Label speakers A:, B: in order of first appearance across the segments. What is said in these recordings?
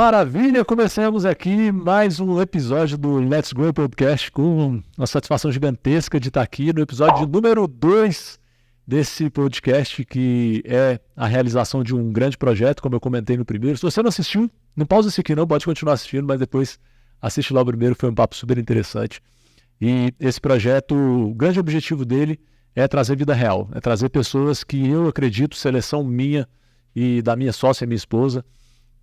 A: Maravilha, começamos aqui mais um episódio do Let's Grow Podcast com uma satisfação gigantesca de estar aqui no episódio número 2 desse podcast, que é a realização de um grande projeto, como eu comentei no primeiro. Se você não assistiu, não pausa isso aqui não, pode continuar assistindo, mas depois assiste lá o primeiro, foi um papo super interessante. E esse projeto, o grande objetivo dele é trazer vida real, é trazer pessoas que eu acredito, seleção minha e da minha sócia, minha esposa,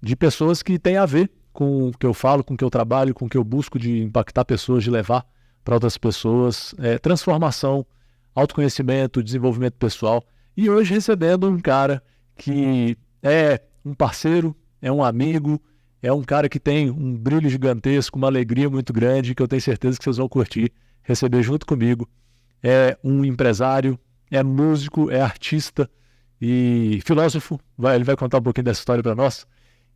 A: de pessoas que têm a ver com o que eu falo, com o que eu trabalho, com o que eu busco de impactar pessoas, de levar para outras pessoas, transformação, autoconhecimento, desenvolvimento pessoal. E hoje recebendo um cara que é um parceiro, é um amigo, é um cara que tem um brilho gigantesco, uma alegria muito grande, que eu tenho certeza que vocês vão curtir, receber junto comigo. É um empresário, é músico, é artista e filósofo. Ele vai contar um pouquinho dessa história para nós.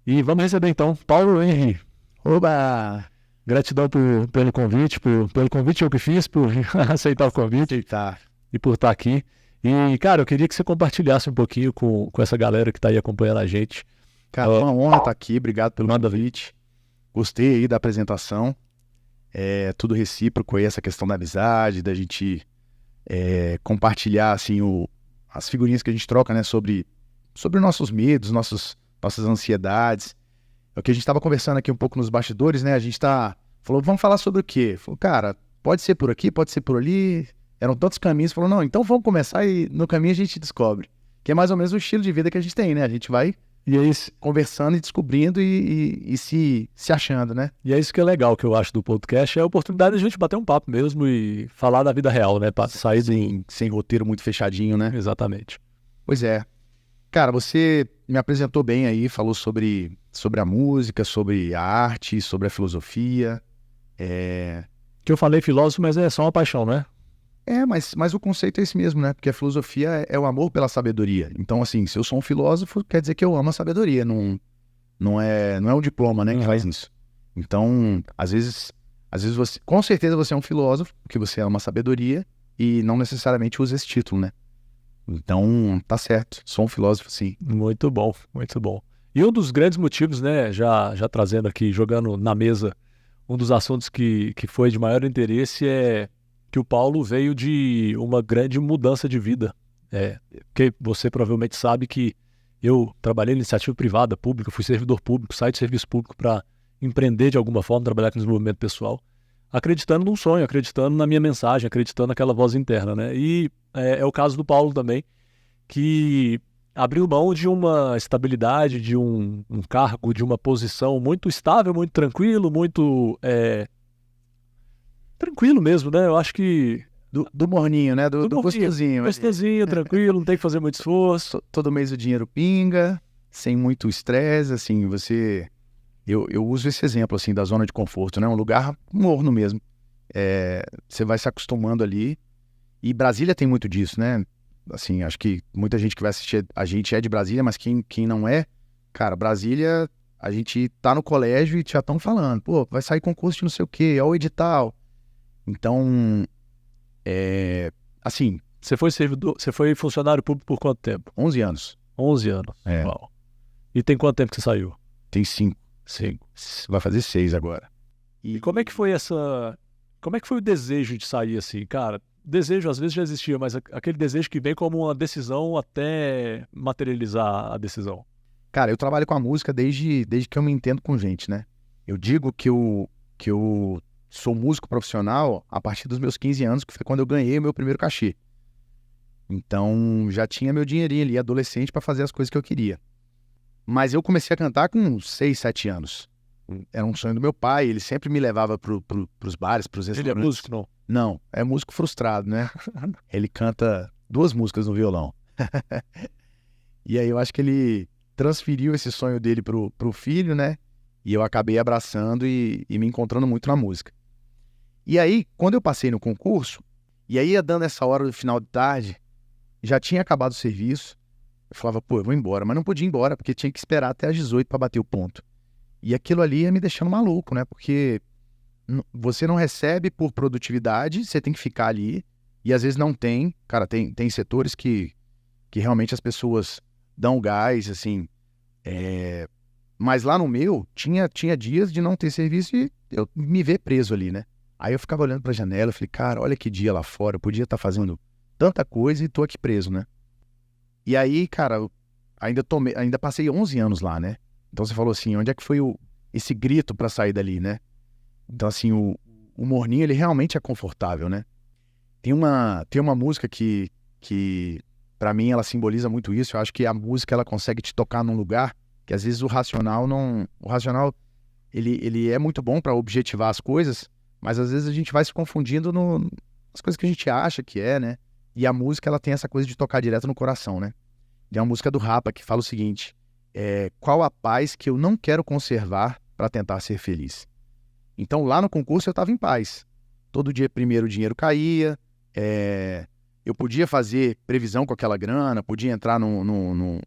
A: E vamos receber então Paulo Henry. Oba! Gratidão pelo convite, pelo convite eu que fiz, por aceitar o convite e por estar aqui. E, cara, eu queria que você compartilhasse um pouquinho com essa galera que está aí acompanhando a gente.
B: Cara, é uma honra estar aqui, obrigado pelo convite. Gostei aí da apresentação. É tudo recíproco aí, essa questão da amizade, da gente compartilhar assim, as figurinhas que a gente troca, né, sobre nossos medos, nossas ansiedades. É o que a gente estava conversando aqui um pouco nos bastidores, né? A gente falou, vamos falar sobre o quê? Falou, cara, pode ser por aqui, pode ser por ali. Eram tantos caminhos. Falou, não, então vamos começar e no caminho a gente descobre. Que é mais ou menos o estilo de vida que a gente tem, né? A gente vai conversando e descobrindo e se achando, né?
A: E é isso que é legal, que eu acho do podcast, é a oportunidade de a gente bater um papo mesmo e falar da vida real, né? Pra sair
B: sem roteiro muito fechadinho, né?
A: Exatamente.
B: Pois é. Cara, você me apresentou bem aí, falou sobre a música, sobre a arte, sobre a filosofia.
A: Que eu falei filósofo, mas é só uma paixão, né?
B: Mas o conceito é esse mesmo, né? Porque a filosofia é o amor pela sabedoria. Então, assim, se eu sou um filósofo, quer dizer que eu amo a sabedoria. Não é um diploma, né, que faz isso. Então, às vezes você, com certeza você é um filósofo, porque você ama a sabedoria e não necessariamente usa esse título, né? Então, tá certo. Sou um filósofo, sim.
A: Muito bom, muito bom. E um dos grandes motivos, né, já trazendo aqui, jogando na mesa, um dos assuntos que foi de maior interesse é que o Paulo veio de uma grande mudança de vida. Porque você provavelmente sabe que eu trabalhei em iniciativa privada, pública, fui servidor público, saí de serviço público para empreender de alguma forma, trabalhar com desenvolvimento pessoal, acreditando num sonho, acreditando na minha mensagem, acreditando naquela voz interna, né? E é o caso do Paulo também, que abriu mão de uma estabilidade, de um cargo, de uma posição muito estável, muito tranquilo, muito tranquilo mesmo, né? Eu acho que...
B: Do morninho, né? Do gostosinho.
A: Gostosinho, tranquilo, não tem que fazer muito esforço.
B: Todo mês o dinheiro pinga, sem muito estresse, assim, Eu uso esse exemplo, assim, da zona de conforto, né? Um lugar morno mesmo. Você vai se acostumando ali. E Brasília tem muito disso, né? Assim, acho que muita gente que vai assistir a gente é de Brasília, mas quem não é... Cara, Brasília, a gente tá no colégio e já estão falando. Pô, vai sair concurso de não sei o quê, ó o edital. Então, assim...
A: Você foi funcionário público por quanto tempo?
B: 11 anos.
A: 11 anos. Uau. E tem quanto tempo que você saiu?
B: Tem 5. Vai fazer 6 agora.
A: E como é que foi o desejo de sair assim, cara? Desejo às vezes já existia, mas aquele desejo que vem como uma decisão até materializar a decisão.
B: Cara, eu trabalho com a música desde que eu me entendo com gente, né? Eu digo que eu sou músico profissional a partir dos meus 15 anos, que foi quando eu ganhei o meu primeiro cachê. Então, já tinha meu dinheirinho ali, adolescente, para fazer as coisas que eu queria. Mas eu comecei a cantar com 6, 7 anos. Era um sonho do meu pai, ele sempre me levava pros bares, pros restaurantes.
A: Ele é músico, não?
B: Não, é músico frustrado, né? Ele canta 2 músicas no violão. E aí eu acho que ele transferiu esse sonho dele pro filho, né? E eu acabei abraçando e me encontrando muito na música. E aí, quando eu passei no concurso, e aí ia dando essa hora do final de tarde, já tinha acabado o serviço, eu falava, pô, eu vou embora. Mas não podia ir embora, porque tinha que esperar até às 18 para bater o ponto. E aquilo ali ia me deixando maluco, né? Porque você não recebe por produtividade, você tem que ficar ali, e às vezes não tem. Cara, tem setores que realmente as pessoas dão gás, assim, Mas lá no meu, tinha dias de não ter serviço e eu me ver preso ali, né? Aí eu ficava olhando pra janela e falei, cara, olha que dia lá fora, eu podia estar fazendo tanta coisa e tô aqui preso, né? E aí, cara, eu ainda passei 11 anos lá, né? Então você falou assim, onde é que foi esse grito pra sair dali, né? Então assim, o morninho, ele realmente é confortável, né? Tem uma música que para mim ela simboliza muito isso. Eu acho que a música ela consegue te tocar num lugar que às vezes o racional não, o racional ele é muito bom para objetivar as coisas, mas às vezes a gente vai se confundindo nas coisas que a gente acha que é, né? E a música ela tem essa coisa de tocar direto no coração, né? Tem uma música do Rapa que fala o seguinte: qual a paz que eu não quero conservar para tentar ser feliz? Então lá no concurso eu estava em paz. Todo dia primeiro o dinheiro caía, eu podia fazer previsão com aquela grana, podia entrar no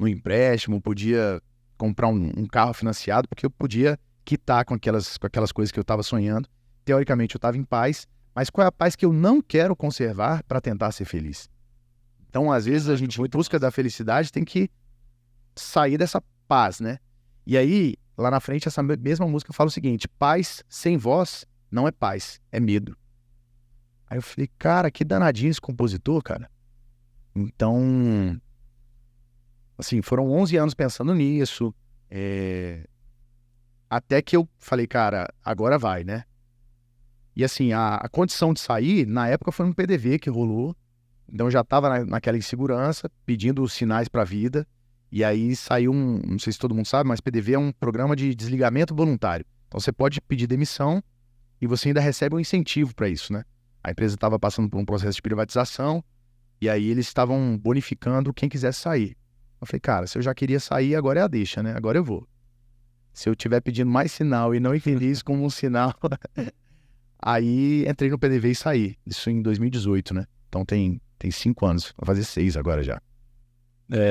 B: empréstimo, podia comprar um carro financiado, porque eu podia quitar com aquelas coisas que eu estava sonhando. Teoricamente eu estava em paz, mas qual é a paz que eu não quero conservar para tentar ser feliz? Então, às vezes, a gente, em busca da felicidade, tem que sair dessa paz, né? E aí, lá na frente, essa mesma música fala o seguinte: paz sem voz não é paz, é medo. Aí eu falei, cara, que danadinho esse compositor, cara. Então, assim, foram 11 anos pensando nisso, até que eu falei, cara, agora vai, né? E assim, a condição de sair, na época foi um PDV que rolou, então eu já estava naquela insegurança, pedindo os sinais para a vida, e aí saiu não sei se todo mundo sabe, mas PDV é um programa de desligamento voluntário. Então você pode pedir demissão e você ainda recebe um incentivo para isso, né? A empresa estava passando por um processo de privatização, e aí eles estavam bonificando quem quisesse sair. Eu falei, cara, se eu já queria sair, agora é a deixa, né? Agora eu vou. Se eu estiver pedindo mais sinal e não entender isso como um sinal, aí entrei no PDV e saí. Isso em 2018, né? Então tem 5 anos, vai fazer 6 agora já.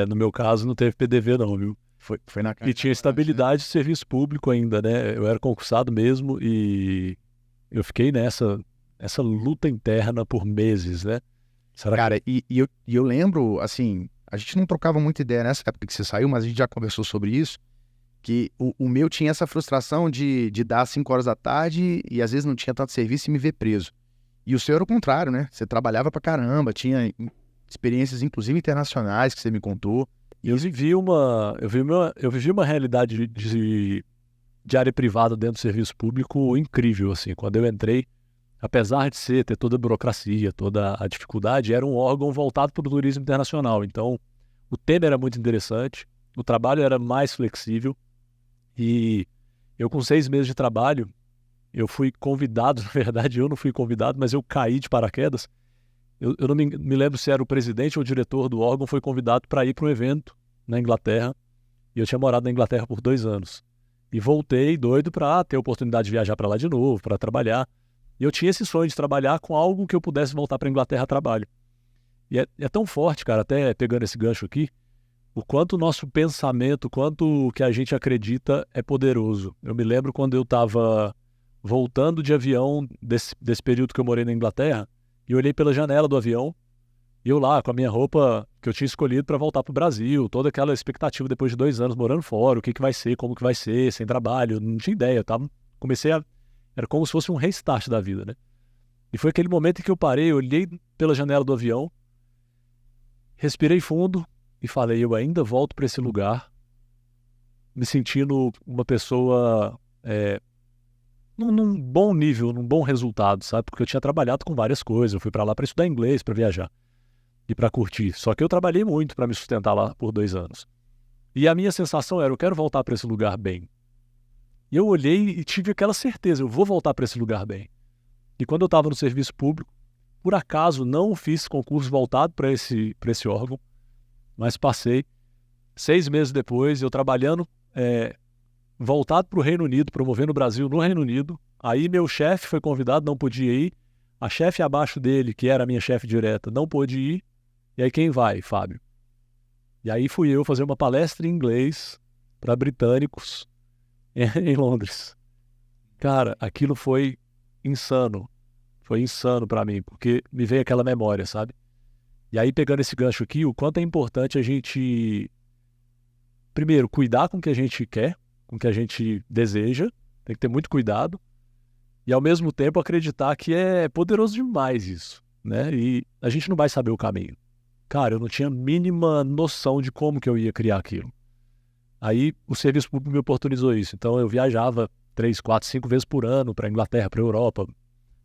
A: No meu caso não teve PDV não, viu?
B: Foi na
A: E tinha estabilidade de serviço público ainda, né? Eu era concursado mesmo e eu fiquei nessa luta interna por meses, né?
B: Cara, e eu lembro, assim, a gente não trocava muita ideia nessa época que você saiu, mas a gente já conversou sobre isso, que o meu tinha essa frustração de dar às 5 horas da tarde e às vezes não tinha tanto serviço e me ver preso. E o seu era o contrário, né? Você trabalhava pra caramba, tinha experiências inclusive internacionais que você me contou.
A: Eu vivi uma realidade de área privada dentro do serviço público incrível, assim. Quando eu entrei, apesar de ter toda a burocracia, toda a dificuldade, era um órgão voltado para o turismo internacional. Então, o tema era muito interessante, o trabalho era mais flexível e eu, com 6 meses de trabalho, eu fui convidado, na verdade eu não fui convidado, mas eu caí de paraquedas. Eu não me lembro se era o presidente ou o diretor do órgão, foi convidado para ir para um evento na Inglaterra, e eu tinha morado na Inglaterra por 2 anos. E voltei doido para ter a oportunidade de viajar para lá de novo, para trabalhar. E eu tinha esse sonho de trabalhar com algo que eu pudesse voltar para a Inglaterra a trabalho. E é tão forte, cara, até pegando esse gancho aqui, o quanto o nosso pensamento, o quanto o que a gente acredita é poderoso. Eu me lembro quando eu estava voltando de avião desse período que eu morei na Inglaterra, e eu olhei pela janela do avião, e eu lá com a minha roupa que eu tinha escolhido para voltar para o Brasil, toda aquela expectativa depois de 2 anos morando fora, o que vai ser, como que vai ser, sem trabalho, não tinha ideia, era como se fosse um restart da vida, né? E foi aquele momento em que eu parei, eu olhei pela janela do avião, respirei fundo e falei, eu ainda volto para esse lugar, me sentindo uma pessoa num bom nível, num bom resultado, sabe? Porque eu tinha trabalhado com várias coisas, eu fui para lá para estudar inglês, para viajar e para curtir. Só que eu trabalhei muito para me sustentar lá por 2 anos. E a minha sensação era, eu quero voltar para esse lugar bem. E eu olhei e tive aquela certeza, eu vou voltar para esse lugar bem. E quando eu estava no serviço público, por acaso não fiz concurso voltado para esse órgão, mas passei. 6 meses depois, eu trabalhando, voltado para o Reino Unido, promovendo o Brasil no Reino Unido. Aí meu chefe foi convidado, não podia ir. A chefe abaixo dele, que era a minha chefe direta, não pôde ir. E aí quem vai? Fábio. E aí fui eu fazer uma palestra em inglês para britânicos em Londres. Cara, aquilo foi insano. Foi insano para mim, porque me veio aquela memória, sabe? E aí, pegando esse gancho aqui, o quanto é importante a gente, primeiro, cuidar com o que a gente quer, com o que a gente deseja, tem que ter muito cuidado, e ao mesmo tempo acreditar que é poderoso demais isso, né? E a gente não vai saber o caminho. Cara, eu não tinha a mínima noção de como que eu ia criar aquilo. Aí o serviço público me oportunizou isso. Então eu viajava 3, 4, 5 vezes por ano para a Inglaterra, para a Europa,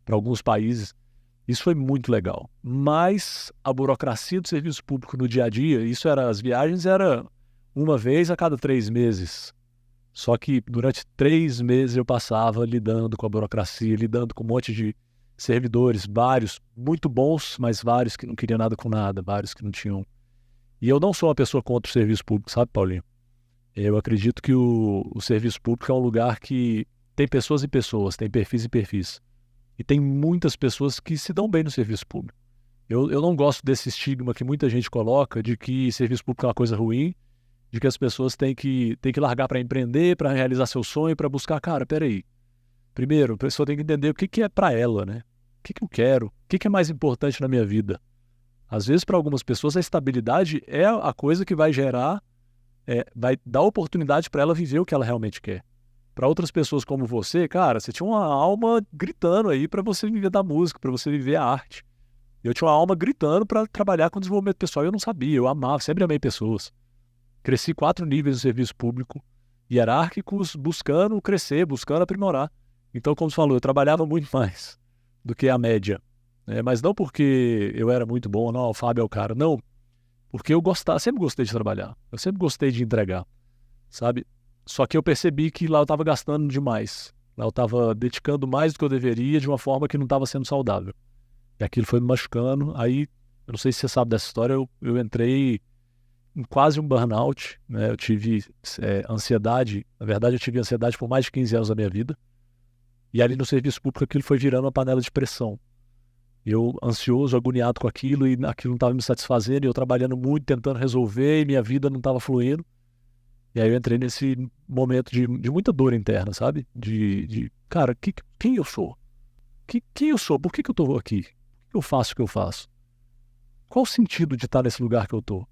A: para alguns países. Isso foi muito legal. Mas a burocracia do serviço público no dia a dia, as viagens era uma vez a cada 3 meses. Só que durante 3 meses eu passava lidando com a burocracia, lidando com um monte de servidores, vários, muito bons, mas vários que não queriam nada com nada, vários que não tinham. E eu não sou uma pessoa contra o serviço público, sabe, Paulinho? Eu acredito que o serviço público é um lugar que tem pessoas e pessoas, tem perfis e perfis. E tem muitas pessoas que se dão bem no serviço público. Eu não gosto desse estigma que muita gente coloca de que serviço público é uma coisa ruim, de que as pessoas têm que largar para empreender, para realizar seu sonho, para buscar. Cara, peraí. Primeiro, a pessoa tem que entender o que é para ela, né? O que eu quero? O que é mais importante na minha vida? Às vezes, para algumas pessoas, a estabilidade é a coisa que vai gerar, vai dar oportunidade para ela viver o que ela realmente quer. Para outras pessoas como você, cara, você tinha uma alma gritando aí para você viver da música, para você viver a arte. Eu tinha uma alma gritando para trabalhar com desenvolvimento pessoal e eu não sabia, eu amava, sempre amei pessoas. Cresci 4 níveis no serviço público, hierárquicos, buscando crescer, buscando aprimorar. Então, como você falou, eu trabalhava muito mais do que a média. Mas não porque eu era muito bom, não, o Fábio é o cara. Não, porque eu sempre gostei de trabalhar. Eu sempre gostei de entregar, sabe? Só que eu percebi que lá eu estava gastando demais. Lá eu estava dedicando mais do que eu deveria de uma forma que não estava sendo saudável. E aquilo foi me machucando. Aí, eu não sei se você sabe dessa história, eu entrei em quase um burnout, né? Eu tive ansiedade. Na verdade, eu tive ansiedade por mais de 15 anos da minha vida. E ali no serviço público aquilo foi virando uma panela de pressão. Eu ansioso, agoniado com aquilo e aquilo não estava me satisfazendo. E eu trabalhando muito, tentando resolver e minha vida não estava fluindo. E aí eu entrei nesse momento de muita dor interna, sabe? Cara, quem eu sou? Quem eu sou? Por que eu estou aqui? Por que eu faço o que eu faço? Qual o sentido de estar nesse lugar que eu estou?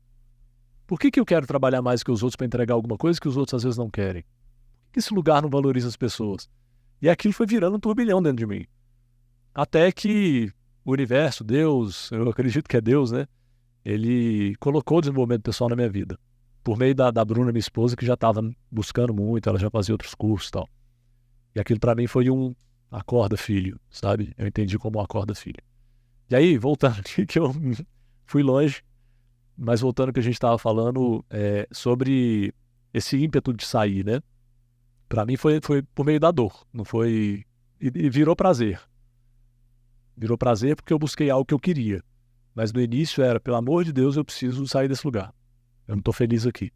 A: Por que eu quero trabalhar mais que os outros para entregar alguma coisa que os outros às vezes não querem? Por que esse lugar não valoriza as pessoas? E aquilo foi virando um turbilhão dentro de mim. Até que o universo, Deus, eu acredito que é Deus, né? Ele colocou o desenvolvimento pessoal na minha vida. Por meio da Bruna, minha esposa, que já estava buscando muito, ela já fazia outros cursos e tal. E aquilo para mim foi acorda, filho, sabe? Eu entendi como acorda, filho. E aí, voltando aqui, que eu fui longe, mas voltando ao que a gente estava falando sobre esse ímpeto de sair, né? Para mim foi por meio da dor, não foi... E virou prazer. Virou prazer porque eu busquei algo que eu queria. Mas no início era, pelo amor de Deus, eu preciso sair desse lugar. Eu não tô feliz aqui.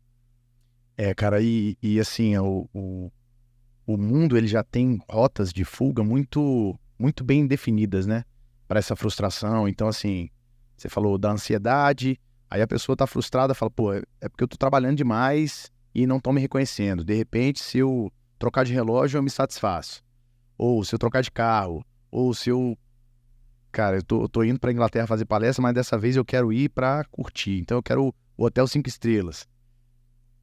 B: Cara, e assim, o mundo ele já tem rotas de fuga muito, muito bem definidas, né? Para essa frustração. Então, assim, você falou da ansiedade, aí a pessoa tá frustrada, fala, pô, é porque eu tô trabalhando demais e não tô me reconhecendo. De repente, se eu trocar de relógio, eu me satisfaço. Ou se eu trocar de carro, ou se eu... Cara, eu tô indo pra Inglaterra fazer palestra, mas dessa vez eu quero ir pra curtir. Então eu quero o hotel 5 estrelas.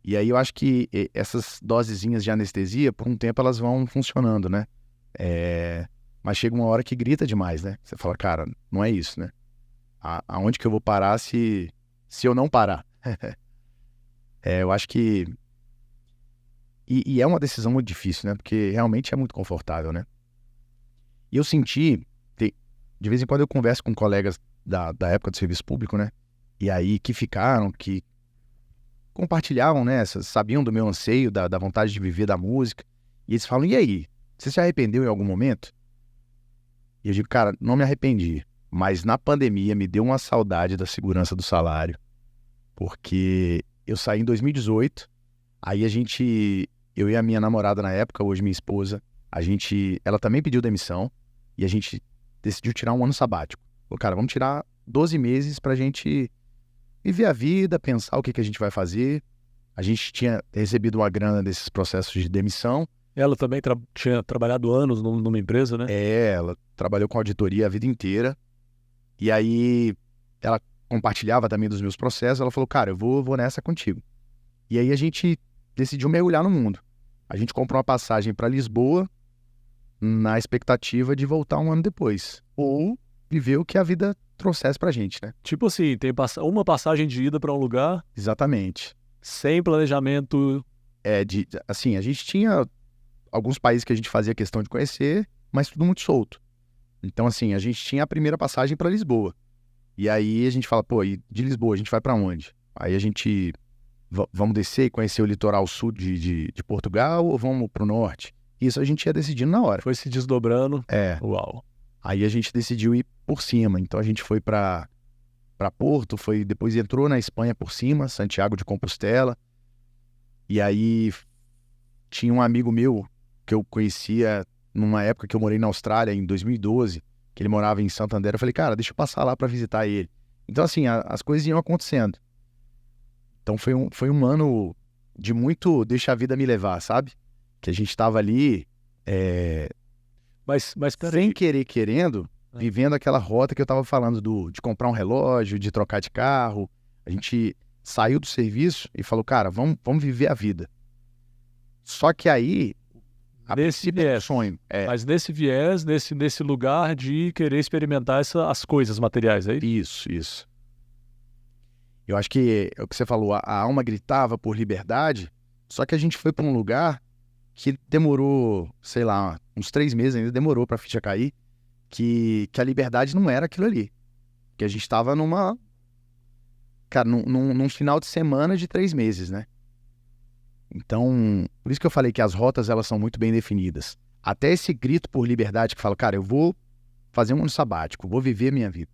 B: E aí eu acho que essas dosezinhas de anestesia, por um tempo elas vão funcionando, né? Mas chega uma hora que grita demais, né? Você fala, cara, não é isso, né? Aonde que eu vou parar se eu não parar? Eu acho que... E é uma decisão muito difícil, né? Porque realmente é muito confortável, né? E eu senti... De vez em quando eu converso com colegas da época do serviço público, né? E aí que compartilhavam, né? Sabiam do meu anseio, da vontade de viver da música. E eles falam, e aí? Você se arrependeu em algum momento? E eu digo, cara, não me arrependi. Mas na pandemia me deu uma saudade da segurança do salário. Porque eu saí em 2018. Aí eu e a minha namorada na época, hoje minha esposa, ela também pediu demissão. E a gente decidiu tirar um ano sabático. Falou, cara, vamos tirar 12 meses pra gente viver a vida, pensar o que a gente vai fazer. A gente tinha recebido uma grana desses processos de demissão.
A: Ela também tinha trabalhado anos numa empresa, né?
B: Ela trabalhou com auditoria a vida inteira. E aí ela compartilhava também dos meus processos. Ela falou, cara, eu vou nessa contigo. E aí a gente decidiu mergulhar no mundo. a gente comprou uma passagem para Lisboa na expectativa de voltar um ano depois. Ou viver o que a vida trouxesse pra gente, né?
A: Tipo assim, tem uma passagem de ida para um lugar
B: Exatamente.
A: sem planejamento.
B: Assim, a gente tinha alguns países que a gente fazia questão de conhecer, mas tudo muito solto. Então, assim, a gente tinha a primeira passagem para Lisboa. E aí a gente fala, pô, e de Lisboa a gente vai para onde? Aí a gente, vamos descer e conhecer o litoral sul de Portugal ou vamos pro norte? Isso a gente ia decidindo na hora.
A: Foi se desdobrando.
B: Uau. Aí a gente decidiu ir por cima. Então a gente foi para Porto, depois entrou na Espanha por cima, Santiago de Compostela. E aí tinha um amigo meu que eu conhecia numa época que eu morei na Austrália, em 2012, que ele morava em Santander. Eu falei, cara, deixa eu passar lá para visitar ele. Então, assim, as coisas iam acontecendo. Então, foi um ano de muito deixa a vida me levar, sabe? Que a gente tava ali,
A: Mas
B: sem querer, querendo, vivendo aquela rota que eu tava falando de comprar um relógio, de trocar de carro. A gente saiu do serviço e falou, cara, vamos viver a vida. Só que aí,
A: nesse viés,
B: sonho.
A: Mas nesse viés, nesse lugar de querer experimentar as coisas materiais, é isso?
B: Isso. Eu acho que é o que você falou, a alma gritava por liberdade, só que a gente foi para um lugar que demorou, sei lá, uns 3 meses ainda, demorou para a ficha cair, que a liberdade não era aquilo ali. Que a gente estava num final de semana de 3 meses, né? Então, por isso que eu falei que as rotas, elas são muito bem definidas. Até esse grito por liberdade que fala, cara, eu vou fazer um ano sabático, vou viver a minha vida.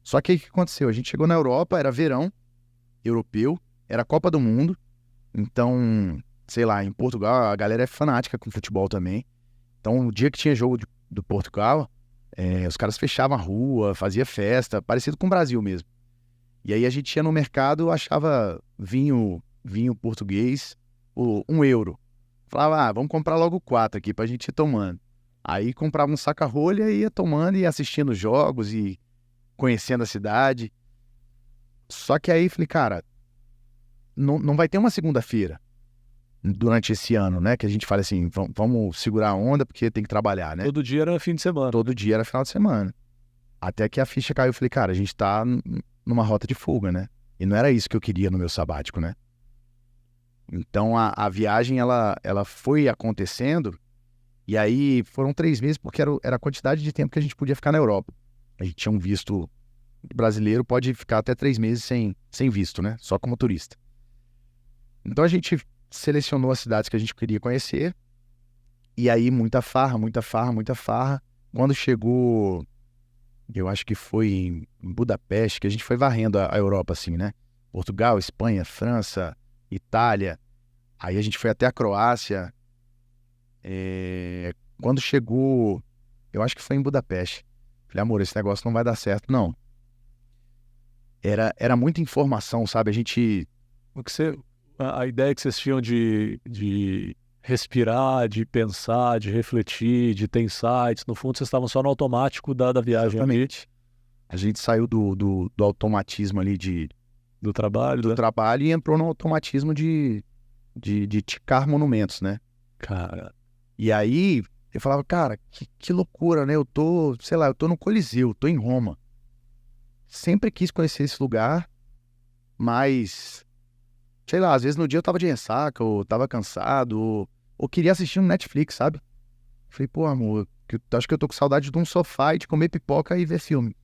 B: Só que aí o que aconteceu? A gente chegou na Europa, era verão europeu, era Copa do Mundo. Então, sei lá, em Portugal a galera é fanática com futebol também. Então, o dia que tinha jogo do Portugal, os caras fechavam a rua, fazia festa, parecido com o Brasil mesmo. E aí a gente ia no mercado, achava vinho português, por €1. Falava, vamos comprar logo 4 aqui pra gente ir tomando. Aí comprava um saca-rolha e ia tomando e assistindo jogos e conhecendo a cidade. Só que aí falei, cara, não vai ter uma segunda-feira durante esse ano, né? Que a gente fala assim, vamos segurar a onda porque tem que trabalhar, né?
A: Todo dia era fim de semana.
B: Todo dia era final de semana. Até que a ficha caiu, eu falei, cara, a gente tá numa rota de fuga, né? E não era isso que eu queria no meu sabático, né? Então a viagem, ela foi acontecendo, e aí foram 3 meses, porque era a quantidade de tempo que a gente podia ficar na Europa. A gente tinha um visto brasileiro, pode ficar até 3 meses sem visto, né? Só como turista. Então a gente selecionou as cidades que a gente queria conhecer, e aí muita farra. Quando chegou, eu acho que foi em Budapeste, que a gente foi varrendo a Europa assim, né? Portugal, Espanha, França, Itália, aí a gente foi até a Croácia. Quando chegou, eu acho que foi em Budapeste, falei, amor, esse negócio não vai dar certo, não. Era muita informação, sabe?
A: A ideia que vocês tinham de respirar, de pensar, de refletir, de ter insights, no fundo vocês estavam só no automático da viagem.
B: Exatamente. A gente saiu do automatismo ali
A: do trabalho,
B: trabalho e entrou no automatismo de ticar monumentos, né?
A: Cara.
B: E aí eu falava, cara, que loucura, né? Eu tô no Coliseu, tô em Roma. Sempre quis conhecer esse lugar, mas, sei lá, às vezes no dia eu tava de ressaca, ou tava cansado, ou queria assistir um Netflix, sabe? Falei, pô, amor, acho que eu tô com saudade de um sofá e de comer pipoca e ver filme.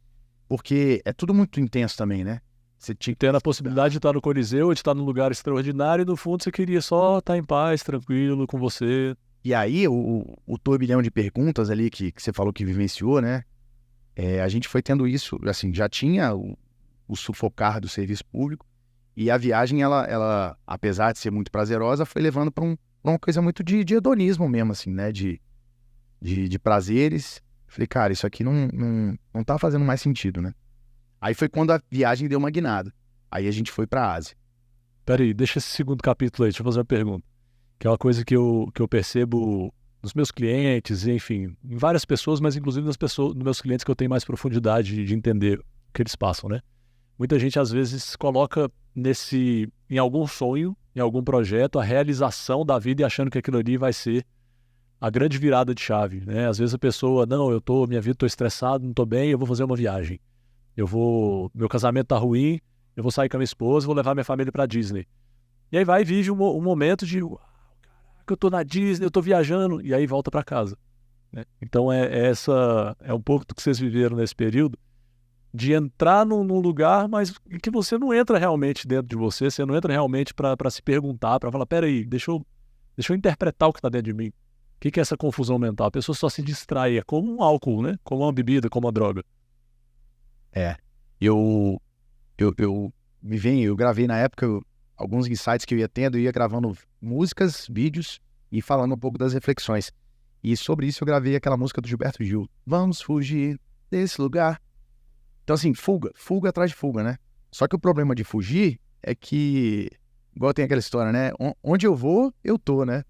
B: Porque é tudo muito intenso também, né?
A: Você tinha que ter a possibilidade de estar no Coliseu, de estar num lugar extraordinário, e no fundo você queria só estar em paz, tranquilo, com você.
B: E aí, o turbilhão de perguntas ali que você falou que vivenciou, né? A gente foi tendo isso, assim, já tinha o sufocar do serviço público, e a viagem, ela apesar de ser muito prazerosa, foi levando para uma coisa muito de hedonismo mesmo, assim, né? De prazeres. Falei, cara, isso aqui não tá fazendo mais sentido, né? Aí foi quando a viagem deu uma guinada. Aí a gente foi pra Ásia.
A: Peraí, deixa esse segundo capítulo aí, deixa eu fazer uma pergunta. Que é uma coisa que eu percebo nos meus clientes, enfim, em várias pessoas, mas inclusive nos meus clientes que eu tenho mais profundidade de entender o que eles passam, né? Muita gente às vezes coloca nesse em algum sonho, em algum projeto, a realização da vida e achando que aquilo ali vai ser a grande virada de chave, né? Às vezes a pessoa, não, minha vida, tô estressado, não tô bem, eu vou fazer uma viagem. Meu casamento tá ruim, eu vou sair com a minha esposa, vou levar minha família pra Disney. E aí vai e vive um momento de, uau, caraca, eu tô na Disney, eu tô viajando, e aí volta pra casa, né? Então é um pouco do que vocês viveram nesse período, de entrar num lugar, mas em que você não entra realmente dentro de você não entra realmente pra se perguntar, pra falar, peraí, deixa eu interpretar o que tá dentro de mim. O que é essa confusão mental? A pessoa só se distrai, é como um álcool, né? Como uma bebida, como uma droga.
B: Eu, eu gravei na época alguns insights que eu ia tendo, eu ia gravando músicas, vídeos e falando um pouco das reflexões. E sobre isso eu gravei aquela música do Gilberto Gil, Vamos Fugir Desse Lugar. Então assim, fuga atrás de fuga, né? Só que o problema de fugir é que, igual tem aquela história, né? Onde eu vou, eu tô, né?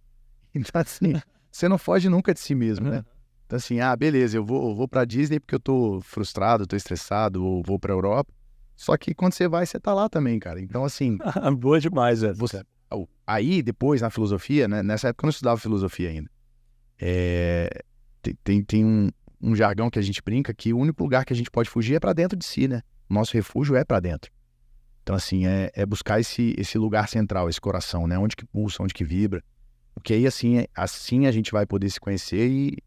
B: Então assim, você não foge nunca de si mesmo, né? Então assim, beleza, eu vou pra Disney porque eu tô frustrado, tô estressado, ou vou pra Europa. Só que quando você vai, você tá lá também, cara. Então assim,
A: Boa demais, velho.
B: aí depois na filosofia, né? Nessa época eu não estudava filosofia ainda. Tem um jargão que a gente brinca que o único lugar que a gente pode fugir é pra dentro de si, né? Nosso refúgio é pra dentro. Então assim, é buscar esse lugar central, esse coração, né? Onde que pulsa, onde que vibra. Porque aí assim a gente vai poder se conhecer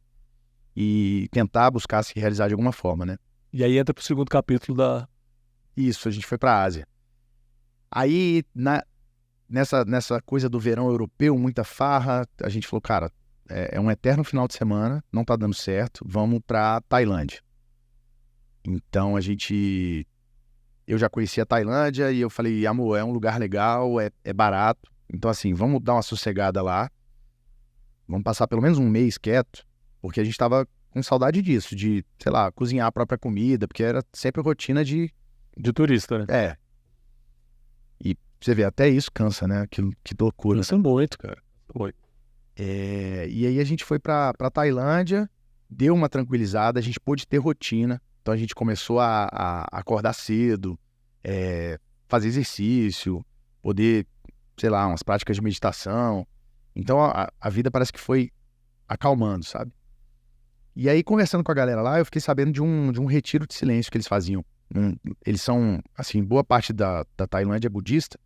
B: e tentar buscar se realizar de alguma forma, né?
A: E aí entra pro segundo capítulo da...
B: Isso, a gente foi pra Ásia. Aí, nessa coisa do verão europeu, muita farra, a gente falou, cara, é um eterno final de semana, não tá dando certo, vamos pra Tailândia. Então eu já conhecia a Tailândia e eu falei, amor, é um lugar legal, é barato, então assim, vamos dar uma sossegada lá, vamos passar pelo menos um mês quieto, porque a gente tava com saudade disso, de, sei lá, cozinhar a própria comida, porque era sempre rotina de
A: turista, né?
B: E você vê, até isso cansa, né? Que loucura.
A: Cansa muito, cara. Foi.
B: E aí a gente foi pra Tailândia, deu uma tranquilizada, a gente pôde ter rotina. Então a gente começou a acordar cedo, fazer exercício, poder, sei lá, umas práticas de meditação. Então a vida parece que foi acalmando, sabe? E aí, conversando com a galera lá, eu fiquei sabendo de um retiro de silêncio que eles faziam. Eles são, assim, boa parte da Tailândia é budista.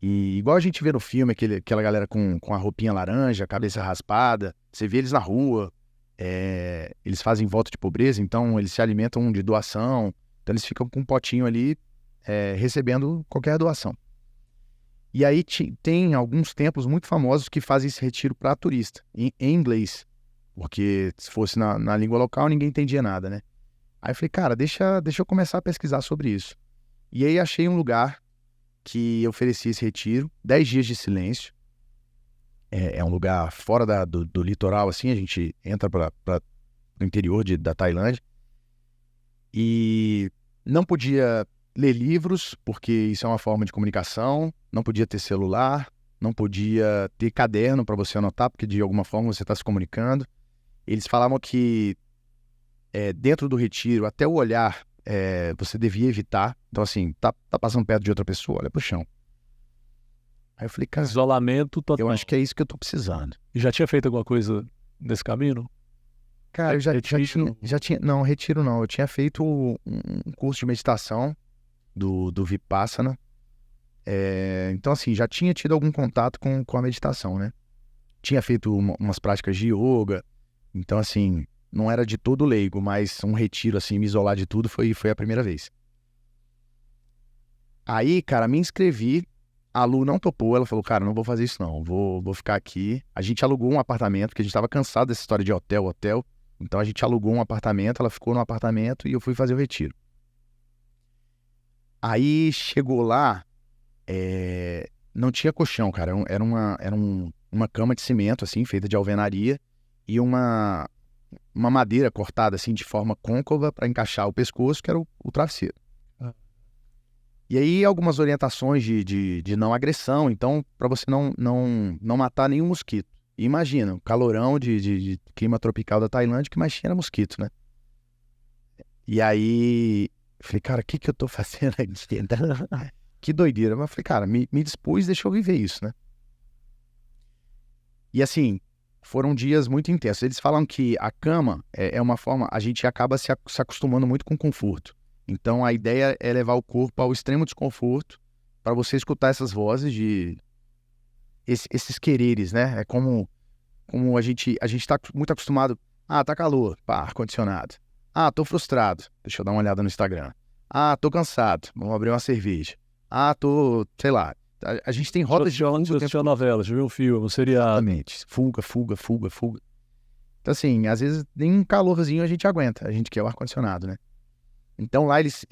B: E igual a gente vê no filme, aquela galera com a roupinha laranja, cabeça raspada, você vê eles na rua, eles fazem voto de pobreza, então eles se alimentam de doação, então eles ficam com um potinho ali, recebendo qualquer doação. E aí tem alguns templos muito famosos que fazem esse retiro para turista, em inglês, porque se fosse na língua local ninguém entendia nada, né? Aí eu falei, cara, deixa eu começar a pesquisar sobre isso. E aí achei um lugar que oferecia esse retiro, 10 dias de silêncio. É um lugar fora do litoral, assim, a gente entra para o interior da Tailândia. E não podia ler livros, porque isso é uma forma de comunicação, não podia ter celular, não podia ter caderno para você anotar, porque de alguma forma você está se comunicando. Eles falavam que dentro do retiro, até o olhar, você devia evitar. Então, assim, tá passando perto de outra pessoa, olha pro chão. Aí eu falei, cara,
A: isolamento total.
B: eu acho que é isso que eu tô precisando.
A: E já tinha feito alguma coisa nesse caminho?
B: Cara, eu já tinha... Não, retiro não. Eu tinha feito um curso de meditação do Vipassana. Então, assim, já tinha tido algum contato com a meditação, né? Tinha feito umas práticas de yoga. Então, assim, não era de todo leigo, mas um retiro, assim, me isolar de tudo foi a primeira vez. Aí, cara, me inscrevi, a Lu não topou, ela falou, cara, não vou fazer isso não, vou ficar aqui. A gente alugou um apartamento, porque a gente tava cansado dessa história de hotel, então a gente alugou um apartamento, ela ficou no apartamento e eu fui fazer o retiro. Aí, chegou lá, não tinha colchão, cara, era uma cama de cimento, assim, feita de alvenaria, e uma madeira cortada, assim, de forma côncava para encaixar o pescoço, que era o travesseiro. E aí, algumas orientações de não agressão, então, para você não matar nenhum mosquito. E imagina, o calorão de clima tropical da Tailândia, que mais tinha era mosquito, né? E aí, falei, cara, o que eu tô fazendo aqui? que doideira. Mas eu falei, cara, me dispus, deixa eu viver isso, né? E assim, foram dias muito intensos. Eles falam que a cama é uma forma, a gente acaba se acostumando muito com conforto. Então a ideia é levar o corpo ao extremo desconforto para você escutar essas vozes esses quereres, né? É como a gente tá muito acostumado. Ah, tá calor, pá, ar-condicionado. Ah, tô frustrado. Deixa eu dar uma olhada no Instagram. Ah, tô cansado. Vamos abrir uma cerveja. Ah, sei lá. A gente tem rodas de fuga.
A: Assistiu a novela, já viu um filme, um seriado.
B: Exatamente. Fuga, fuga, fuga, fuga. Então, assim, às vezes nem um calorzinho a gente aguenta. A gente quer o ar-condicionado, né? Então, lá eles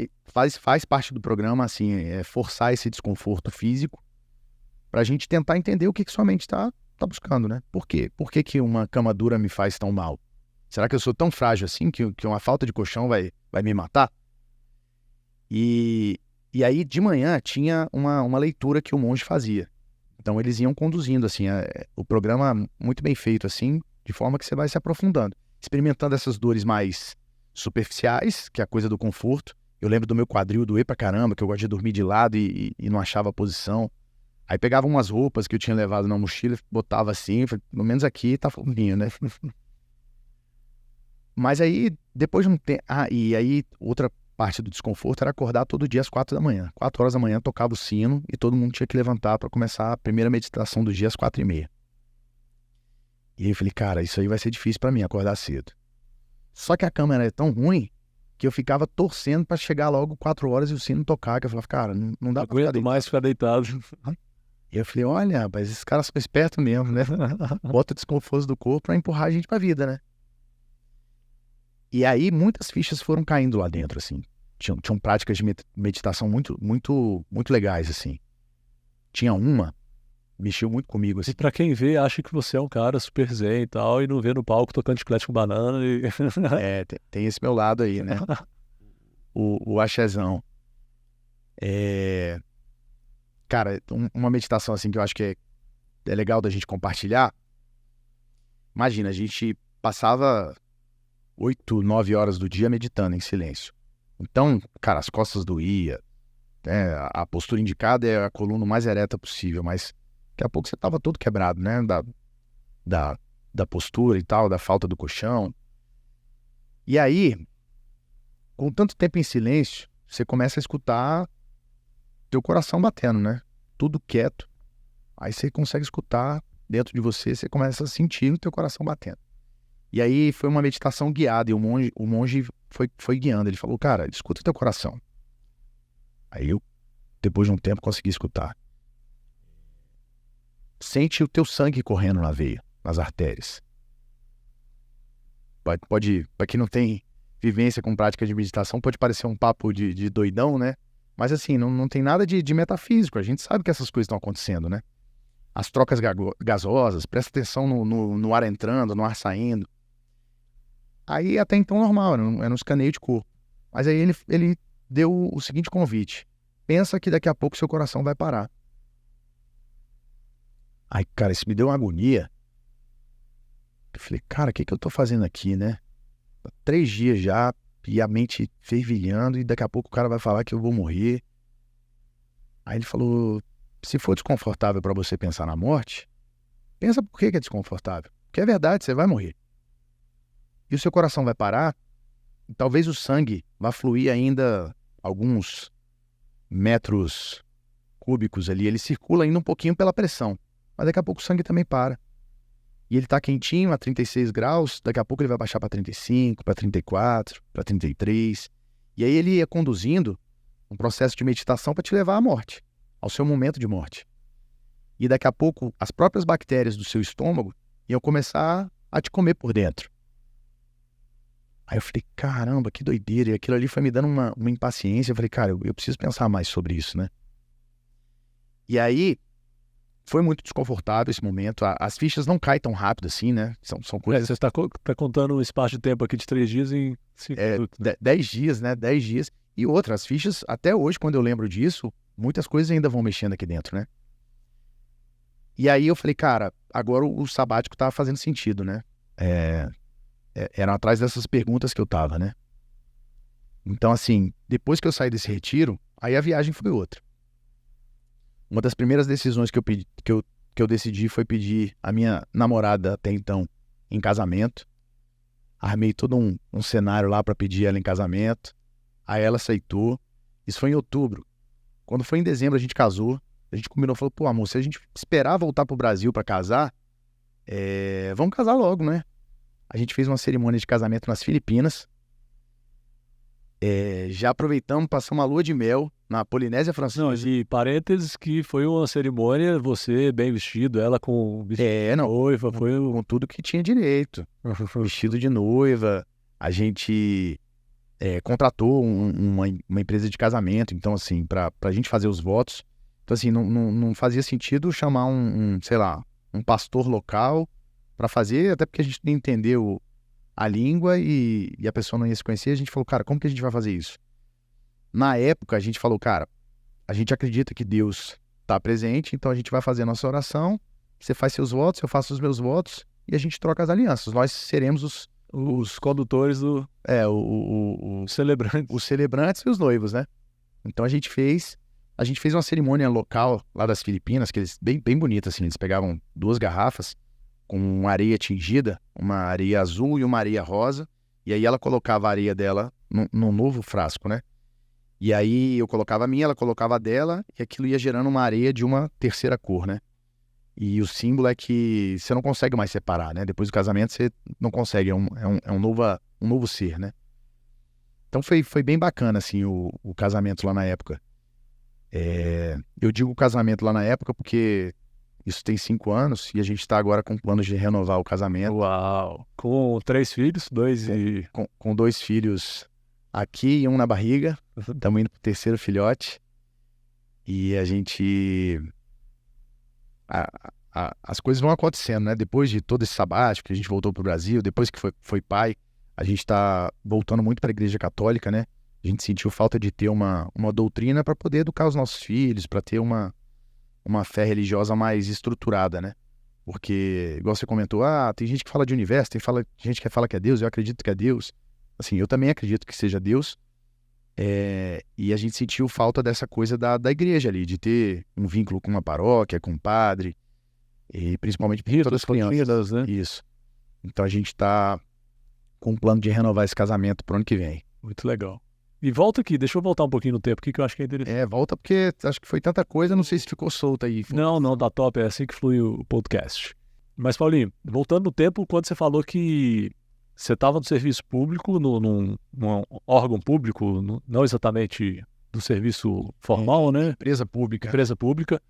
B: faz parte do programa, assim, forçar esse desconforto físico pra gente tentar entender o que sua mente tá buscando, né? Por quê? Por que uma cama dura me faz tão mal? Será que eu sou tão frágil assim que uma falta de colchão vai me matar? E aí, de manhã, tinha uma leitura que o monge fazia. Então, eles iam conduzindo, assim, o programa muito bem feito, assim, de forma que você vai se aprofundando. Experimentando essas dores mais superficiais, que é a coisa do conforto. Eu lembro do meu quadril doer pra caramba, que eu gosto de dormir de lado e não achava a posição. Aí pegava umas roupas que eu tinha levado na mochila, botava assim, falei, pelo menos aqui tá fofinho, né? Mas aí, depois de um tempo... e aí outra parte do desconforto era acordar todo dia às 4 da manhã. 4 horas da manhã tocava o sino e todo mundo tinha que levantar para começar a primeira meditação do dia às 4h30. E aí eu falei, cara, isso aí vai ser difícil para mim, acordar cedo. Só que a cama era tão ruim que eu ficava torcendo para chegar logo 4 horas e o sino tocar, que eu falava, cara, não dá pra ficar
A: Aguento mais ficar deitado.
B: E eu falei, olha, rapaz, esses caras são espertos mesmo, né? Bota o desconforto do corpo pra empurrar a gente pra vida, né? E aí muitas fichas foram caindo lá dentro, assim. Tinham práticas de meditação muito, muito, muito legais, assim. Tinha uma, mexeu muito comigo, assim.
A: E pra quem vê, acha que você é um cara super zen e tal, e não vê no palco tocando chiclete com banana.
B: Tem esse meu lado aí, né? O axézão. Cara, uma meditação, assim, que eu acho que é legal da gente compartilhar. Imagina, a gente passava 8, 9 horas do dia meditando em silêncio. Então, cara, as costas doía, né? A postura indicada é a coluna o mais ereta possível, mas daqui a pouco você tava todo quebrado, né? Da postura e tal, da falta do colchão. E aí, com tanto tempo em silêncio, você começa a escutar teu coração batendo, né? Tudo quieto. Aí você consegue escutar dentro de você, você começa a sentir o teu coração batendo. E aí foi uma meditação guiada, e o monge foi guiando. Ele falou, cara, escuta o teu coração. Aí eu, depois de um tempo, consegui escutar. Sente o teu sangue correndo na veia, nas artérias. Para quem não tem vivência com prática de meditação, pode parecer um papo de doidão, né? Mas assim, não tem nada de metafísico. A gente sabe que essas coisas estão acontecendo, né? As trocas gasosas, presta atenção no ar entrando, no ar saindo. Aí até então normal, era um escaneio de corpo. Mas aí ele deu o seguinte convite. Pensa que daqui a pouco seu coração vai parar. Aí, cara, isso me deu uma agonia. Eu falei, cara, o que eu tô fazendo aqui, né? 3 dias já, e a mente fervilhando, e daqui a pouco o cara vai falar que eu vou morrer. Aí ele falou, se for desconfortável pra você pensar na morte, pensa por que é desconfortável. Porque é verdade, você vai morrer. E o seu coração vai parar, e talvez o sangue vá fluir ainda alguns metros cúbicos ali. Ele circula ainda um pouquinho pela pressão, mas daqui a pouco o sangue também para. E ele tá quentinho a 36 graus, daqui a pouco ele vai baixar para 35, para 34, para 33. E aí ele ia conduzindo um processo de meditação para te levar à morte, ao seu momento de morte. E daqui a pouco as próprias bactérias do seu estômago iam começar a te comer por dentro. Aí eu falei, caramba, que doideira. E aquilo ali foi me dando uma impaciência. Eu falei, cara, eu preciso pensar mais sobre isso, né? E aí, foi muito desconfortável esse momento. As fichas não caem tão rápido assim, né? São coisas...
A: Você está contando um espaço de tempo aqui de 3 dias em 5 minutos.
B: 10 dias, né? 10 dias. E outra, as fichas, até hoje, quando eu lembro disso, muitas coisas ainda vão mexendo aqui dentro, né? E aí eu falei, cara, agora o sabático tava fazendo sentido, né? Eram atrás dessas perguntas que eu tava, né? Então, assim, depois que eu saí desse retiro, aí a viagem foi outra. Uma das primeiras decisões que eu decidi foi pedir a minha namorada até então em casamento. Armei todo um cenário lá para pedir ela em casamento. Aí ela aceitou. Isso foi em outubro. Quando foi em dezembro a gente casou. A gente combinou, falou, pô, amor, se a gente esperar voltar pro Brasil para casar, vamos casar logo, né? A gente fez uma cerimônia de casamento nas Filipinas. Já aproveitamos, passamos uma lua de mel na Polinésia Francesa.
A: Não, e parênteses que foi uma cerimônia, você bem vestido, ela com vestido de noiva, foi
B: com tudo que tinha direito. Vestido de noiva, a gente contratou uma empresa de casamento, então assim, pra gente fazer os votos. Então assim, não fazia sentido chamar sei lá, um pastor local para fazer, até porque a gente não entendeu a língua e a pessoa não ia se conhecer. A gente falou, cara, como que a gente vai fazer isso? Na época, a gente falou, cara, a gente acredita que Deus está presente, então a gente vai fazer a nossa oração, você faz seus votos, eu faço os meus votos, e a gente troca as alianças. Nós seremos
A: os condutores do...
B: os celebrantes e os noivos, né? Então a gente fez uma cerimônia local lá das Filipinas, que eles, bem bonita, assim, eles pegavam 2 garrafas, com areia tingida, uma areia azul e uma areia rosa, e aí ela colocava a areia dela num novo frasco, né? E aí eu colocava a minha, ela colocava a dela, e aquilo ia gerando uma areia de uma terceira cor, né? E o símbolo é que você não consegue mais separar, né? Depois do casamento você não consegue, é um novo ser, né? Então foi bem bacana, assim, o casamento lá na época. Eu digo casamento lá na época porque... Isso tem 5 anos e a gente está agora com planos de renovar o casamento.
A: Uau! Com 3 filhos, 2 e...
B: Com 2 filhos aqui e um na barriga. Estamos indo pro 3º filhote. E a gente... As coisas vão acontecendo, né? Depois de todo esse sabático que a gente voltou pro Brasil, depois que foi pai, a gente está voltando muito para a Igreja Católica, né? A gente sentiu falta de ter uma doutrina para poder educar os nossos filhos, para ter uma fé religiosa mais estruturada, né? Porque, igual você comentou, tem gente que fala de universo, tem gente que fala que é Deus, eu acredito que é Deus. Assim, eu também acredito que seja Deus. E a gente sentiu falta dessa coisa da igreja ali, de ter um vínculo com uma paróquia, com um padre, e principalmente para todas as crianças.
A: Né?
B: Isso. Então a gente está com um plano de renovar esse casamento pro ano que vem.
A: Muito legal. E volta aqui, deixa eu voltar um pouquinho no tempo aqui que eu acho que é interessante.
B: Volta porque acho que foi tanta coisa, não sei se ficou solta aí.
A: Não, tá top, é assim que flui o podcast. Mas, Paulinho, voltando no tempo, quando você falou que você estava no serviço público, num órgão público, não exatamente do serviço formal, né?
B: Empresa pública.
A: Empresa pública.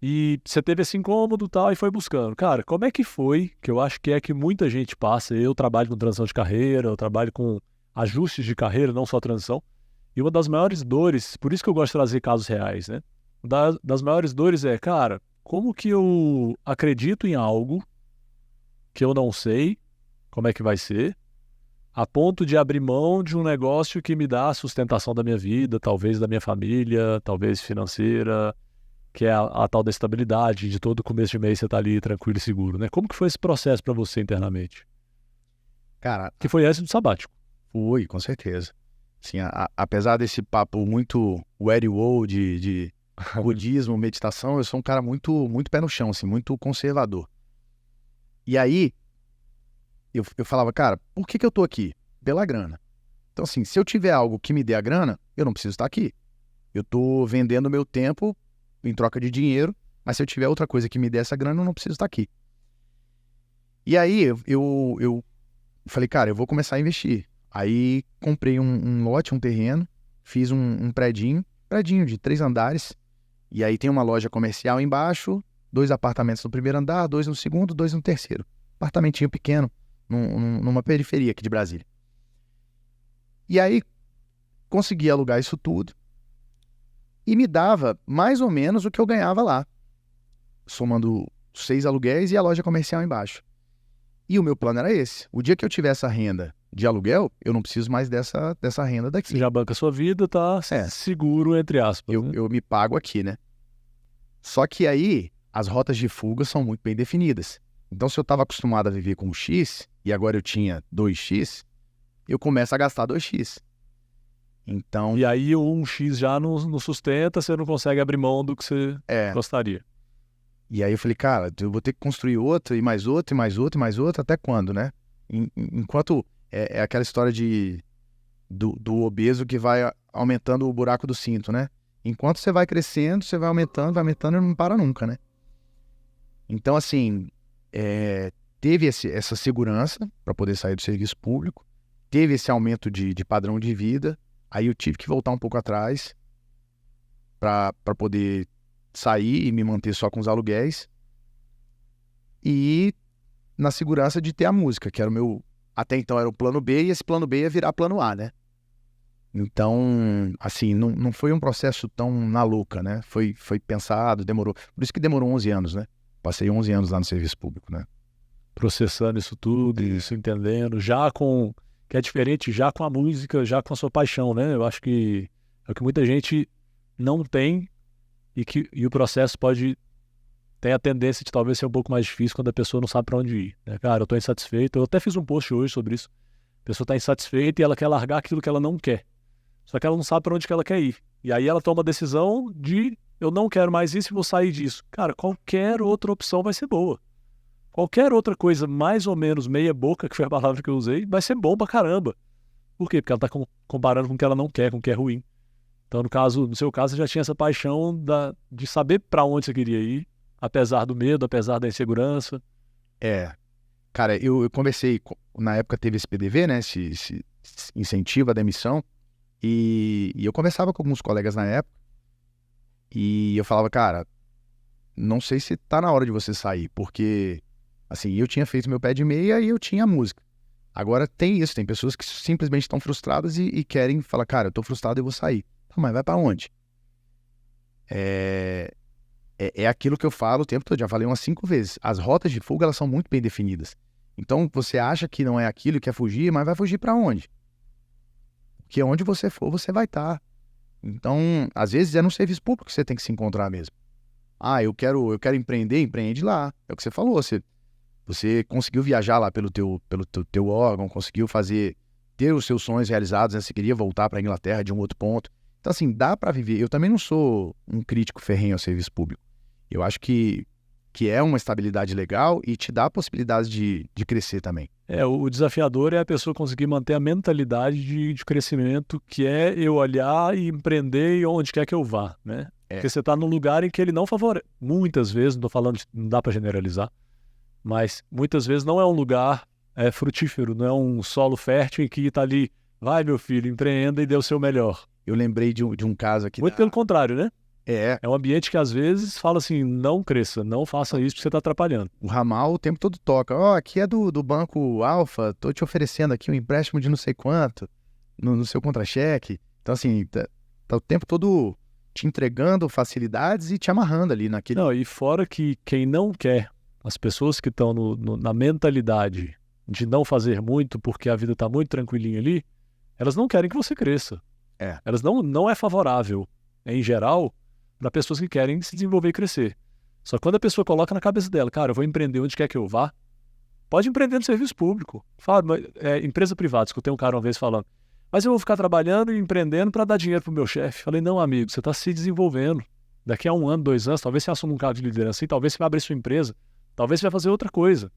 A: E você teve esse incômodo e tal, e foi buscando. Cara, como é que foi, que eu acho que é que muita gente passa, eu trabalho com transição de carreira, eu trabalho com ajustes de carreira, não só transição. E uma das maiores dores, por isso que eu gosto de trazer casos reais, né? Das maiores dores é, cara, como que eu acredito em algo que eu não sei como é que vai ser, a ponto de abrir mão de um negócio que me dá a sustentação da minha vida, talvez da minha família, talvez financeira, que é a tal da estabilidade, de todo começo de mês você tá ali tranquilo e seguro, né? Como que foi esse processo para você internamente?
B: Cara,
A: que foi esse do sabático.
B: Foi, com certeza. Assim, apesar desse papo muito very-wow de budismo, meditação, eu sou um cara muito, muito pé no chão, assim, muito conservador. E aí, eu falava, cara, por que eu tô aqui? Pela grana. Então, assim, se eu tiver algo que me dê a grana, eu não preciso estar aqui. Eu tô vendendo meu tempo em troca de dinheiro, mas se eu tiver outra coisa que me dê essa grana, eu não preciso estar aqui. E aí, eu falei, cara, eu vou começar a investir. Aí comprei um lote, um terreno, fiz um predinho de 3 andares, e aí tem uma loja comercial embaixo, 2 apartamentos no primeiro andar, 2 no segundo, 2 no terceiro. Apartamentinho pequeno, numa periferia aqui de Brasília. E aí consegui alugar isso tudo e me dava mais ou menos o que eu ganhava lá, somando 6 aluguéis e a loja comercial embaixo. E o meu plano era esse. O dia que eu tiver essa renda de aluguel, eu não preciso mais dessa renda daqui.
A: Você já banca a sua vida, tá seguro, entre aspas.
B: Eu me pago aqui, né? Só que aí, as rotas de fuga são muito bem definidas. Então, se eu estava acostumado a viver com X, e agora eu tinha 2X, eu começo a gastar 2X. Então,
A: E aí um X já não sustenta, você não consegue abrir mão do que você gostaria.
B: E aí eu falei, cara, eu vou ter que construir outra, e mais outra, e mais outra, e mais outra, até quando, né? Enquanto é aquela história do obeso que vai aumentando o buraco do cinto, né? Enquanto você vai crescendo, você vai aumentando e não para nunca, né? Então, assim, teve essa segurança para poder sair do serviço público, teve esse aumento de padrão de vida, aí eu tive que voltar um pouco atrás para poder sair e me manter só com os aluguéis e na segurança de ter a música, que era o meu... Até então era o plano B e esse plano B ia virar plano A, né? Então, assim, não foi um processo tão na louca, né? Foi pensado, demorou. Por isso que demorou 11 anos, né? Passei 11 anos lá no serviço público, né?
A: Processando isso tudo, isso entendendo, que é diferente já com a música, já com a sua paixão, né? Eu acho que é o que muita gente não tem e o processo tem a tendência de talvez ser um pouco mais difícil quando a pessoa não sabe para onde ir, né? Cara, eu tô insatisfeito, eu até fiz um post hoje sobre isso. A pessoa tá insatisfeita e ela quer largar aquilo que ela não quer. Só que ela não sabe para onde que ela quer ir. E aí ela toma a decisão de eu não quero mais isso e vou sair disso. Cara, qualquer outra opção vai ser boa. Qualquer outra coisa mais ou menos meia boca, que foi a palavra que eu usei, vai ser bom pra caramba. Por quê? Porque ela tá comparando com o que ela não quer, com o que é ruim. Então, no seu caso, você já tinha essa paixão de saber para onde você queria ir, apesar do medo, apesar da insegurança.
B: Cara, eu conversei, na época teve esse PDV, né, esse incentivo à demissão, e eu conversava com alguns colegas na época, e eu falava, cara, não sei se tá na hora de você sair, porque, assim, eu tinha feito meu pé de meia e eu tinha a música. Agora tem isso, tem pessoas que simplesmente estão frustradas e querem falar, cara, eu tô frustrado e eu vou sair. Mas vai pra onde? É aquilo que eu falo o tempo todo, já falei umas 5 vezes. As rotas de fuga, elas são muito bem definidas. Então, você acha que não é aquilo, quer fugir, mas vai fugir pra onde? Porque onde você for, você vai estar. Então, às vezes é no serviço público que você tem que se encontrar mesmo. Eu quero empreender, empreende lá. É o que você falou, você conseguiu viajar lá pelo teu órgão, conseguiu ter os seus sonhos realizados, né? Você queria voltar pra Inglaterra de um outro ponto. Então, assim, dá pra viver. Eu também não sou um crítico ferrenho ao serviço público. Eu acho que é uma estabilidade legal e te dá a possibilidade de crescer também.
A: O desafiador é a pessoa conseguir manter a mentalidade de crescimento, que é eu olhar e empreender e onde quer que eu vá, né? Porque você está num lugar em que ele não favorece. Muitas vezes, não tô falando, não dá para generalizar, mas muitas vezes não é um lugar frutífero, não é um solo fértil em que está ali, vai meu filho, empreenda e dê o seu melhor.
B: Eu lembrei de um caso aqui.
A: Muito pelo contrário, né?
B: É
A: um ambiente que às vezes fala assim, não cresça, não faça isso porque você está atrapalhando.
B: O ramal o tempo todo toca. Aqui é do Banco Alfa, tô te oferecendo aqui um empréstimo de não sei quanto, no seu contra-cheque. Então, assim, tá o tempo todo te entregando facilidades e te amarrando ali naquele...
A: Não, e fora que quem não quer, as pessoas que estão na mentalidade de não fazer muito porque a vida está muito tranquilinha ali, elas não querem que você cresça. Elas não é favorável, em geral, para pessoas que querem se desenvolver e crescer. Só que quando a pessoa coloca na cabeça dela, cara, eu vou empreender onde quer que eu vá, pode empreender no serviço público. Fala, empresa privada, escutei um cara uma vez falando, mas eu vou ficar trabalhando e empreendendo para dar dinheiro pro meu chefe. Falei, não, amigo, você está se desenvolvendo. Daqui a 1 ano, 2 anos, talvez você assuma um cargo de liderança e talvez você vai abrir sua empresa, talvez você vai fazer outra coisa.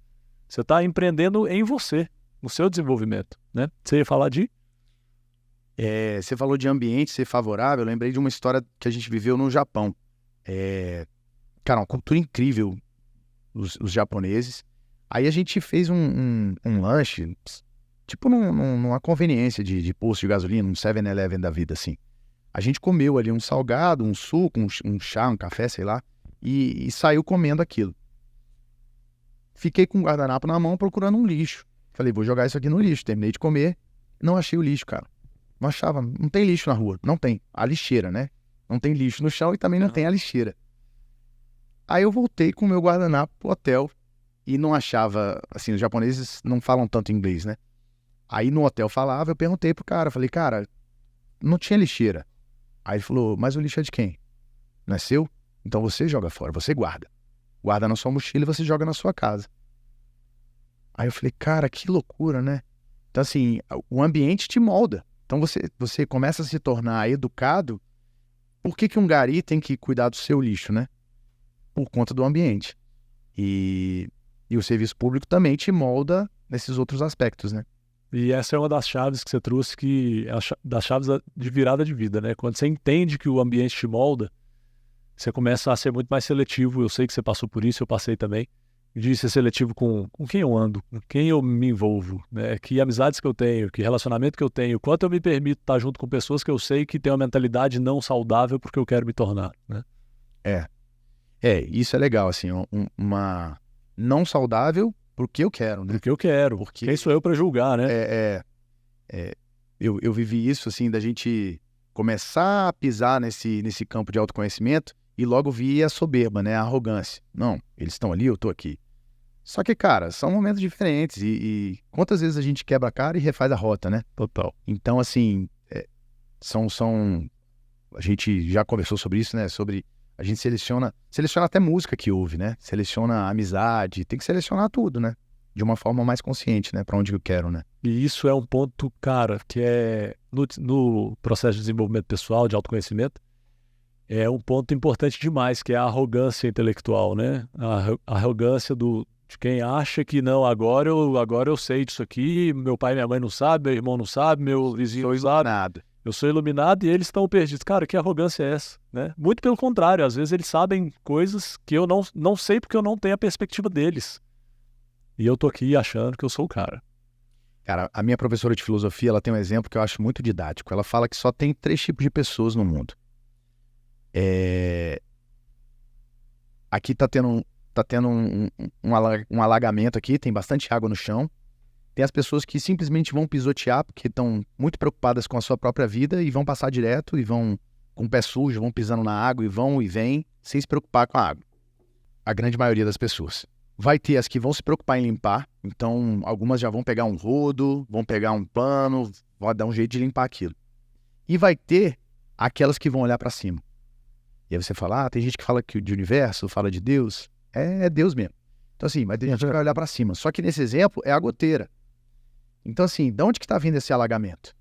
A: Você está empreendendo em você, no seu desenvolvimento, né? Você ia falar de...
B: Você falou de ambiente ser favorável, eu lembrei de uma história que a gente viveu no Japão. Cara, uma cultura incrível, os japoneses. Aí a gente fez um lanche, tipo numa conveniência de posto de gasolina, um 7-Eleven da vida, assim. A gente comeu ali um salgado, um suco, um chá, um café, sei lá, e saiu comendo aquilo. Fiquei com o guardanapo na mão procurando um lixo. Falei, vou jogar isso aqui no lixo. Terminei de comer, não achei o lixo, cara. Não achava, não tem lixo na rua, não tem. A lixeira, né? Não tem lixo no chão e também não tem a lixeira. Aí eu voltei com o meu guardanapo pro hotel e não achava, assim, os japoneses não falam tanto inglês, né? Aí no hotel falava, eu perguntei pro cara, falei, cara, não tinha lixeira. Aí ele falou, mas o lixo é de quem? Não é seu? Então você joga fora, você guarda. Guarda na sua mochila e você joga na sua casa. Aí eu falei, cara, que loucura, né? Então assim, o ambiente te molda. Então você começa a se tornar educado. Por que um gari tem que cuidar do seu lixo, né? Por conta do ambiente. E o serviço público também te molda nesses outros aspectos, né?
A: E essa é uma das chaves que você trouxe, que é das chaves de virada de vida, né? Quando você entende que o ambiente te molda, você começa a ser muito mais seletivo. Eu sei que você passou por isso, eu passei também. De ser seletivo com quem eu ando, com quem eu me envolvo, né? Que amizades que eu tenho, que relacionamento que eu tenho, quanto eu me permito estar junto com pessoas que eu sei que têm uma mentalidade não saudável porque eu quero me tornar, né?
B: Isso é legal, assim, uma não saudável porque eu quero, né?
A: Porque eu quero,
B: Porque
A: quem sou eu para julgar, né?
B: eu vivi isso, assim, da gente começar a pisar nesse campo de autoconhecimento e logo vi a soberba, né? A arrogância. Não, eles estão ali, eu tô aqui. Só que, cara, são momentos diferentes e quantas vezes a gente quebra a cara e refaz a rota, né?
A: Total.
B: Então, assim, a gente já conversou sobre isso, né? Sobre a gente seleciona até música que ouve, né? Seleciona amizade, tem que selecionar tudo, né? De uma forma mais consciente, né? Pra onde eu quero, né?
A: E isso é um ponto, cara, que é no processo de desenvolvimento pessoal, de autoconhecimento, é um ponto importante demais, que é a arrogância intelectual, né? A arrogância de quem acha que não, agora eu sei disso aqui, meu pai e minha mãe não sabem, meu irmão não sabe, meu vizinho não sabe.
B: Nada.
A: Eu sou iluminado e eles estão perdidos. Cara, que arrogância é essa, né? Muito pelo contrário, às vezes eles sabem coisas que eu não sei porque eu não tenho a perspectiva deles. E eu tô aqui achando que eu sou o cara.
B: Cara, a minha professora de filosofia, ela tem um exemplo que eu acho muito didático. Ela fala que só tem 3 tipos de pessoas no mundo. Aqui tá tendo um alagamento aqui, tem bastante água no chão. Tem as pessoas que simplesmente vão pisotear porque estão muito preocupadas com a sua própria vida e vão passar direto e vão com o pé sujo, vão pisando na água e vão e vêm sem se preocupar com a água. A grande maioria das pessoas. Vai ter as que vão se preocupar em limpar, então algumas já vão pegar um rodo, vão pegar um pano, vão dar um jeito de limpar aquilo. E vai ter aquelas que vão olhar para cima. E aí você fala, tem gente que fala que de universo, fala de Deus. É Deus mesmo. Então assim, mas tem gente que vai olhar para cima. Só que nesse exemplo é a goteira. Então assim, de onde que está vindo esse alagamento?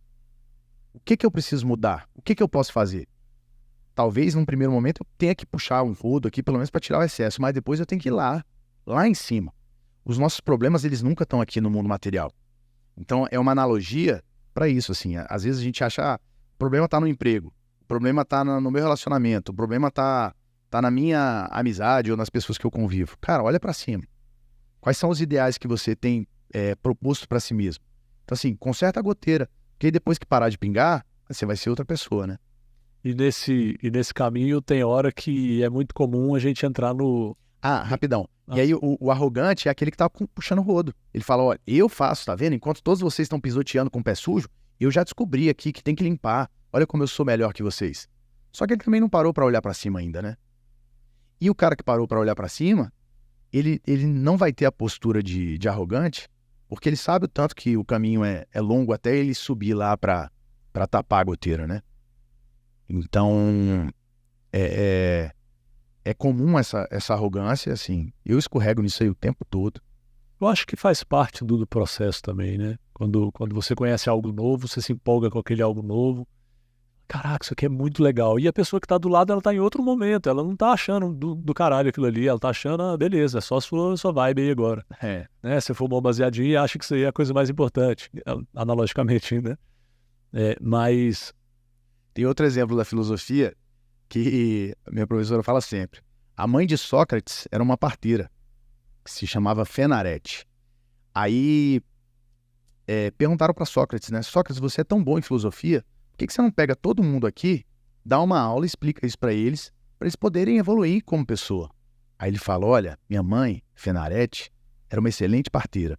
B: O que eu preciso mudar? O que eu posso fazer? Talvez num primeiro momento eu tenha que puxar um rodo aqui, pelo menos para tirar o excesso, mas depois eu tenho que ir lá em cima. Os nossos problemas, eles nunca estão aqui no mundo material. Então é uma analogia para isso, assim. Às vezes a gente acha, o problema está no emprego, o problema está no meu relacionamento, o problema está na minha amizade ou nas pessoas que eu convivo. Cara, olha para cima. Quais são os ideais que você tem proposto para si mesmo? Então assim, conserta a goteira, porque aí depois que parar de pingar, você vai ser outra pessoa, né?
A: E nesse caminho tem hora que é muito comum a gente entrar no...
B: Rapidão. E aí o arrogante é aquele que tá puxando o rodo. Ele fala, olha, eu faço, tá vendo? Enquanto todos vocês estão pisoteando com o pé sujo, eu já descobri aqui que tem que limpar. Olha como eu sou melhor que vocês. Só que ele também não parou pra olhar pra cima ainda, né? E o cara que parou pra olhar pra cima, ele não vai ter a postura de arrogante, porque ele sabe o tanto que o caminho é longo até ele subir lá pra tapar a goteira, né? Então, é comum essa arrogância, assim. Eu escorrego nisso aí o tempo todo.
A: Eu acho que faz parte do processo também, né? Quando você conhece algo novo, você se empolga com aquele algo novo. Caraca, isso aqui é muito legal. E a pessoa que tá do lado, ela tá em outro momento. Ela não tá achando do caralho aquilo ali. Ela tá achando, beleza, é só sua vibe aí agora. Né? Se for bom baseadinho e acha que isso aí é a coisa mais importante, analogicamente, né? Mas...
B: Tem outro exemplo da filosofia que a minha professora fala sempre. A mãe de Sócrates era uma parteira, que se chamava Fenarete. Aí perguntaram para Sócrates, né? Sócrates, você é tão bom em filosofia, por que você não pega todo mundo aqui, dá uma aula e explica isso para eles poderem evoluir como pessoa? Aí ele fala, olha, minha mãe, Fenarete, era uma excelente parteira.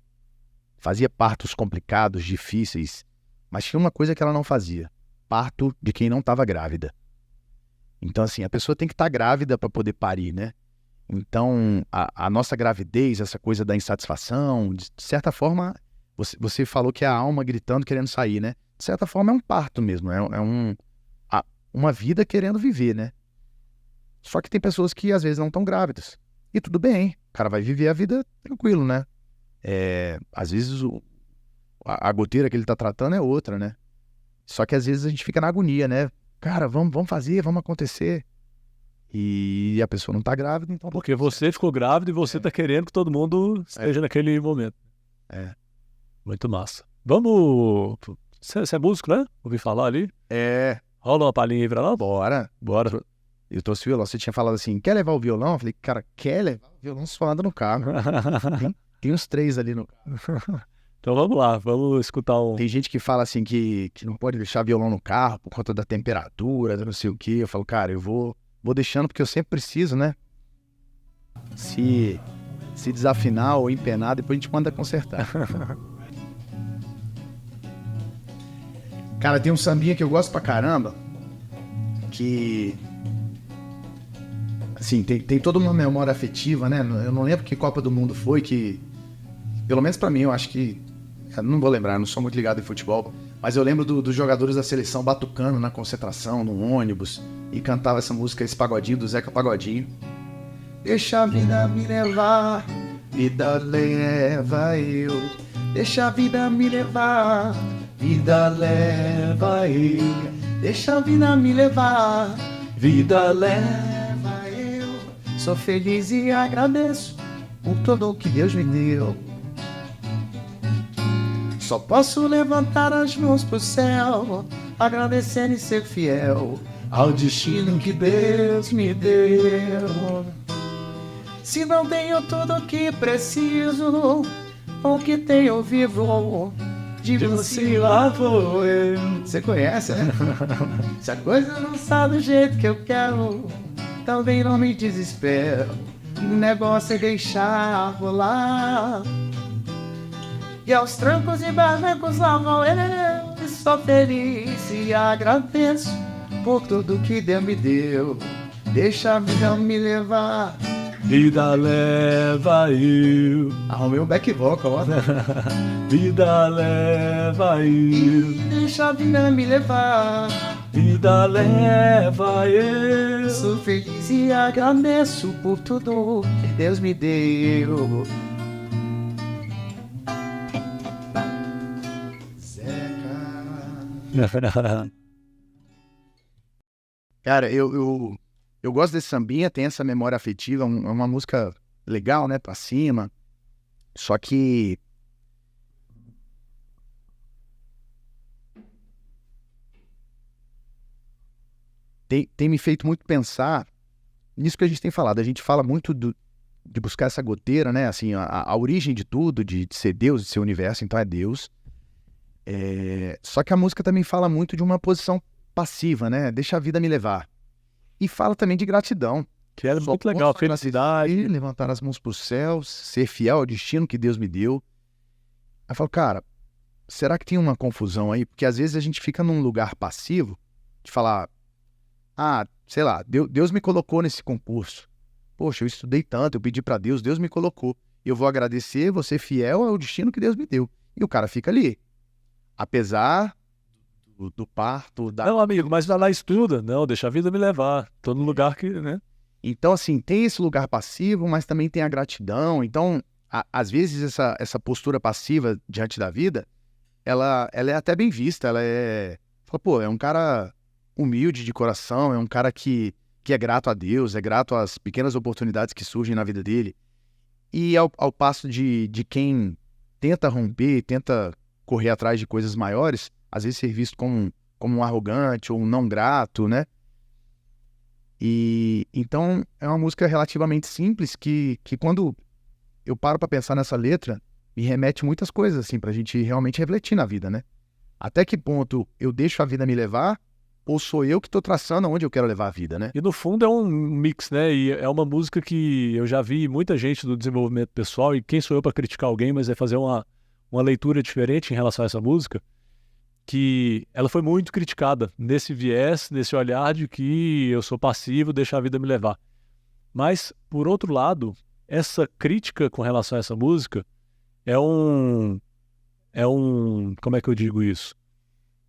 B: Fazia partos complicados, difíceis, mas tinha uma coisa que ela não fazia. Parto de quem não estava grávida. Então, assim, a pessoa tem que estar grávida para poder parir, né? Então, a nossa gravidez, essa coisa da insatisfação, de certa forma, você falou que é a alma gritando, querendo sair, né? De certa forma, é um parto mesmo, uma vida querendo viver, né? Só que tem pessoas que, às vezes, não estão grávidas. E tudo bem, o cara vai viver a vida tranquilo, né? Às vezes, a goteira que ele está tratando é outra, né? Só que às vezes a gente fica na agonia, né? Cara, vamos fazer, vamos acontecer. E a pessoa não tá grávida, então...
A: Porque você ficou grávido e você tá querendo que todo mundo esteja naquele momento.
B: É.
A: Muito massa. Vamos... Você é músico, né? Ouvi falar ali.
B: É.
A: Rola uma palhinha aí pra nós?
B: Bora. Eu trouxe violão. Você tinha falado assim, quer levar o violão? Eu falei, cara, quer levar o violão só anda no carro. Tem uns 3 ali no carro.
A: Então vamos lá, vamos escutar um...
B: Tem gente que fala assim que não pode deixar violão no carro por conta da temperatura, não sei o quê. Eu falo, cara, eu vou deixando porque eu sempre preciso, né? Se desafinar ou empenar, depois a gente manda consertar. Cara, tem um sambinha que eu gosto pra caramba, que... Assim, tem toda uma memória afetiva, né? Eu não lembro que Copa do Mundo foi, que... Pelo menos pra mim, eu acho que... Eu não vou lembrar, eu não sou muito ligado em futebol, mas eu lembro dos jogadores da seleção batucando na concentração, no ônibus, e cantava essa música, esse pagodinho do Zeca Pagodinho. Deixa a vida me levar, vida leva eu. Deixa a vida me levar, vida leva eu. Deixa a vida me levar, vida leva eu. Sou feliz e agradeço por tudo que Deus me deu. Só posso levantar as mãos pro céu, agradecer e ser fiel ao destino que Deus me deu. Se não tenho tudo o que preciso, o que tenho vivo, digo se lá vou eu. Você conhece, né? Se a coisa não está do jeito que eu quero, também não me desespero. O negócio é deixar rolar. E aos trancos e barrancos lá vou eu, sou feliz e agradeço por tudo que Deus me deu. Deixa a vida me levar,
A: vida leva eu.
B: Arrumei um back vocal, ó.
A: Vida leva eu.
B: Deixa a vida me levar,
A: Vida leva eu.
B: sou feliz e agradeço por tudo que Deus me deu. Cara, eu gosto desse sambinha, tem essa memória afetiva, é uma música legal, né, pra cima. Só que tem me feito muito pensar nisso que a gente tem falado. A gente fala muito de buscar essa goteira, né, assim, a origem de tudo, de ser Deus, de ser universo, então é Deus. Só que a música também fala muito de uma posição passiva, né? Deixa a vida me levar. E fala também de gratidão.
A: Que é muito legal, felicidade.
B: Levantar as mãos para os céus, ser fiel ao destino que Deus me deu. Aí eu falo, cara, será que tem uma confusão aí? Porque às vezes a gente fica num lugar passivo de falar, sei lá, Deus me colocou nesse concurso. Poxa, eu estudei tanto, eu pedi para Deus, Deus me colocou. Eu vou agradecer, vou ser fiel ao destino que Deus me deu. E o cara fica ali. Apesar do parto, da...
A: Não, amigo, mas vai lá e estuda. Não, deixa a vida me levar. Tô no lugar que, né?
B: Então, assim, tem esse lugar passivo, mas também tem a gratidão. Então, às vezes, essa postura passiva diante da vida, ela é até bem vista. Fala, pô, é um cara humilde de coração, é um cara que é grato a Deus, é grato às pequenas oportunidades que surgem na vida dele. E ao passo de quem tenta romper, tenta correr atrás de coisas maiores, às vezes ser visto como um arrogante ou um não grato, né? E então é uma música relativamente simples que quando eu paro pra pensar nessa letra, me remete muitas coisas, assim, pra gente realmente refletir na vida, né? Até que ponto eu deixo a vida me levar ou sou eu que tô traçando aonde eu quero levar a vida, né?
A: E no fundo é um mix, né? E é uma música que eu já vi muita gente do desenvolvimento pessoal, e quem sou eu pra criticar alguém, mas é fazer uma leitura diferente em relação a essa música, que ela foi muito criticada nesse viés, nesse olhar de que eu sou passivo, deixa a vida me levar. Mas, por outro lado, essa crítica com relação a essa música é um, como é que eu digo isso?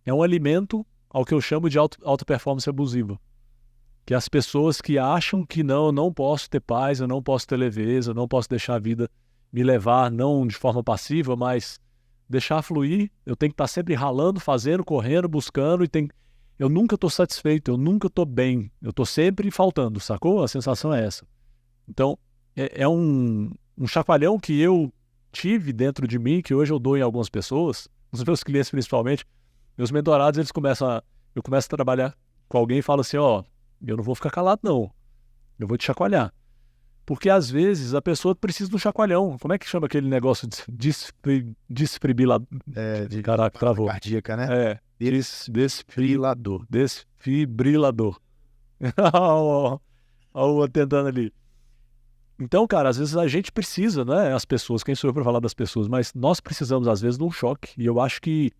A: É um alimento ao que eu chamo de auto performance abusiva. Que as pessoas que acham que não, eu não posso ter paz, eu não posso ter leveza, eu não posso deixar a vida me levar, não de forma passiva, mas deixar fluir, eu tenho que estar sempre ralando, fazendo, correndo, buscando, eu nunca estou satisfeito, eu nunca estou bem, eu estou sempre faltando, sacou? A sensação é essa. Então, é um chacoalhão que eu tive dentro de mim, que hoje eu dou em algumas pessoas, os meus clientes principalmente, meus mentorados, eu começo a trabalhar com alguém e falo assim, ó, eu não vou ficar calado não, eu vou te chacoalhar. Porque às vezes a pessoa precisa de um chacoalhão. Como é que chama aquele negócio desfibrilador? Caraca, travou.
B: Cardíaca, né?
A: Desfibrilador. Desfibrilador. Olha o tentando ali. Então, cara, às vezes a gente precisa, né? As pessoas, quem sou eu para falar das pessoas, mas nós precisamos, às vezes, de um choque. E eu acho que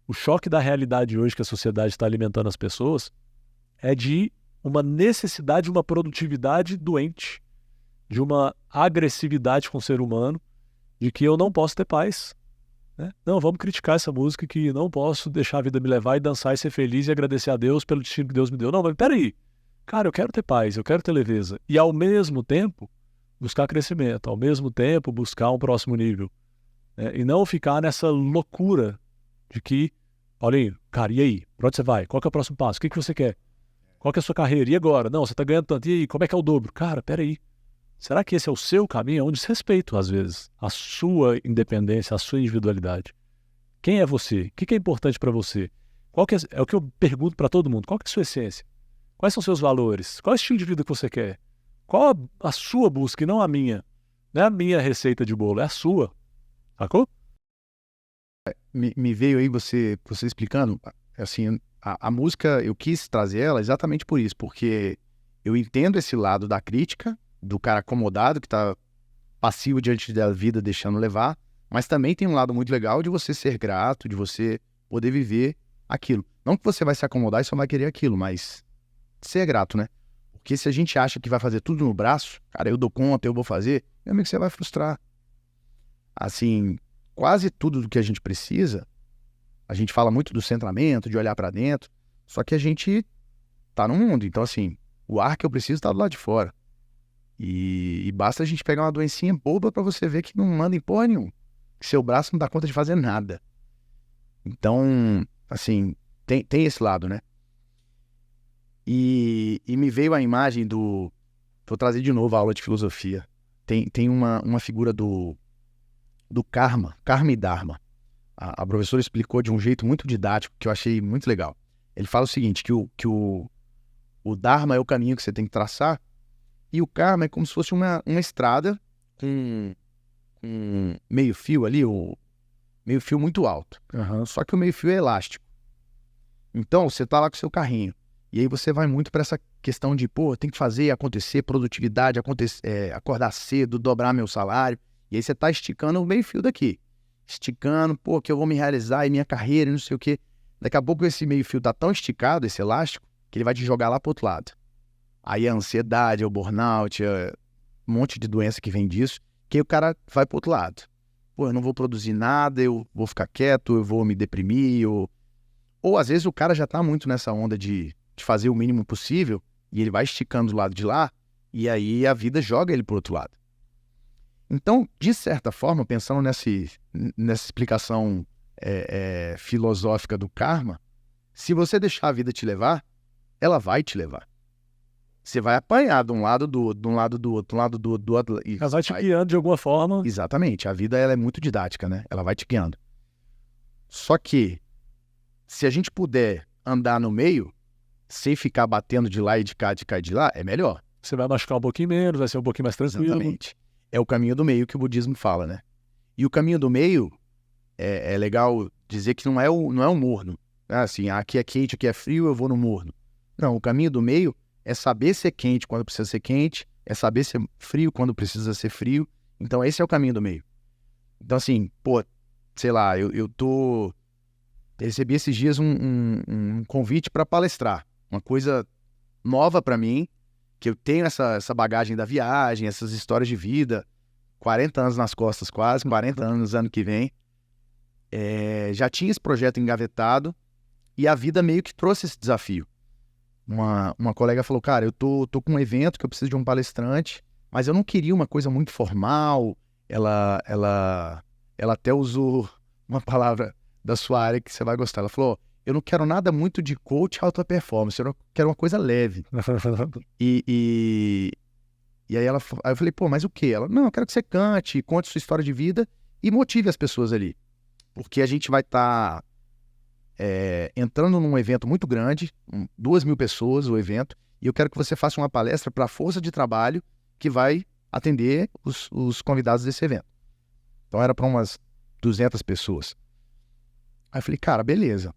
A: o choque da realidade hoje que a sociedade está alimentando as pessoas é de uma necessidade, uma produtividade doente, de uma agressividade com o ser humano, de que eu não posso ter paz. Né? Não, vamos criticar essa música que não posso deixar a vida me levar e dançar e ser feliz e agradecer a Deus pelo destino que Deus me deu. Não, mas peraí. Cara, eu quero ter paz, eu quero ter leveza. E ao mesmo tempo, buscar crescimento, ao mesmo tempo, buscar um próximo nível. Né? E não ficar nessa loucura de que, Paulinho, cara, e aí? Pra onde você vai? Qual que é o próximo passo? O que você quer? Qual que é a sua carreira? E agora? Não, você tá ganhando tanto. E aí, como é que é o dobro? Cara, peraí. Será que esse é o seu caminho? É um desrespeito, às vezes, a sua independência, a sua individualidade. Quem é você? O que é importante para você? É o que eu pergunto para todo mundo. Qual que é a sua essência? Quais são os seus valores? Qual é o estilo de vida que você quer? Qual a sua busca e não a minha? Não é a minha receita de bolo, é a sua. Sacou?
B: Me veio aí você explicando, assim, a música, eu quis trazer ela exatamente por isso, porque eu entendo esse lado da crítica, do cara acomodado, que tá passivo diante da vida, deixando levar, mas também tem um lado muito legal de você ser grato, de você poder viver aquilo. Não que você vai se acomodar e só vai querer aquilo, mas ser grato, né? Porque se a gente acha que vai fazer tudo no braço, cara, eu dou conta, eu vou fazer, meu amigo, você vai frustrar. Assim, quase tudo do que a gente precisa, a gente fala muito do centramento, de olhar pra dentro, só que a gente tá no mundo, então assim, o ar que eu preciso tá do lado de fora. E basta a gente pegar uma doencinha boba pra você ver que não manda em porra nenhuma. Que seu braço não dá conta de fazer nada. Então, assim, tem esse lado, né? E me veio a imagem do... Vou trazer de novo a aula de filosofia. Tem uma figura do karma e dharma. A professora explicou de um jeito muito didático, que eu achei muito legal. Ele fala o seguinte, que o dharma é o caminho que você tem que traçar, e o karma é como se fosse uma estrada com meio fio ali, meio fio muito alto. Só que o meio fio é elástico. Então, você tá lá com o seu carrinho. E aí você vai muito para essa questão de, pô, tem que fazer acontecer, produtividade, acordar cedo, dobrar meu salário. E aí você tá esticando o meio fio daqui. Esticando, pô, que eu vou me realizar e minha carreira e não sei o quê. Daqui a pouco esse meio fio tá tão esticado, esse elástico, que ele vai te jogar lá pro outro lado. Aí a ansiedade, o burnout, um monte de doença que vem disso, que aí o cara vai pro outro lado. Pô, eu não vou produzir nada, eu vou ficar quieto, eu vou me deprimir, ou às vezes o cara já tá muito nessa onda de fazer o mínimo possível, e ele vai esticando do lado de lá, e aí a vida joga ele pro outro lado. Então, de certa forma, pensando nessa explicação filosófica do karma, se você deixar a vida te levar, ela vai te levar. Você vai apanhar de um lado do outro, de um lado do outro, de um lado do outro.
A: Ela vai te guiando de alguma forma.
B: Exatamente. A vida ela é muito didática, né? Ela vai te guiando. Só que, se a gente puder andar no meio, sem ficar batendo de lá e de cá, de cá e de lá, é melhor.
A: Você vai machucar um pouquinho menos, vai ser um pouquinho mais tranquilo.
B: Exatamente. É o caminho do meio que o budismo fala, né? E o caminho do meio, é legal dizer que não é o morno. Assim, aqui é quente, aqui é frio, eu vou no morno. Não, o caminho do meio é saber ser quente quando precisa ser quente, é saber ser frio quando precisa ser frio. Então esse é o caminho do meio. Então assim, pô, sei lá, eu recebi esses dias um convite para palestrar. Uma coisa nova para mim, que eu tenho essa bagagem da viagem, essas histórias de vida, 40 anos nas costas quase, 40 anos ano que vem. Já tinha esse projeto engavetado e a vida meio que trouxe esse desafio. Uma colega falou, cara, eu tô com um evento que eu preciso de um palestrante, mas eu não queria uma coisa muito formal. Ela até usou uma palavra da sua área que você vai gostar. Ela falou, eu não quero nada muito de coach alta performance, eu quero uma coisa leve. E aí aí eu falei, pô, mas o quê? Ela, não, eu quero que você cante, conte sua história de vida e motive as pessoas ali. Porque a gente vai estar entrando num evento muito grande, 2.000 pessoas o evento, e eu quero que você faça uma palestra para a força de trabalho que vai atender os convidados desse evento. Então era para umas 200 pessoas. Aí eu falei, cara, beleza,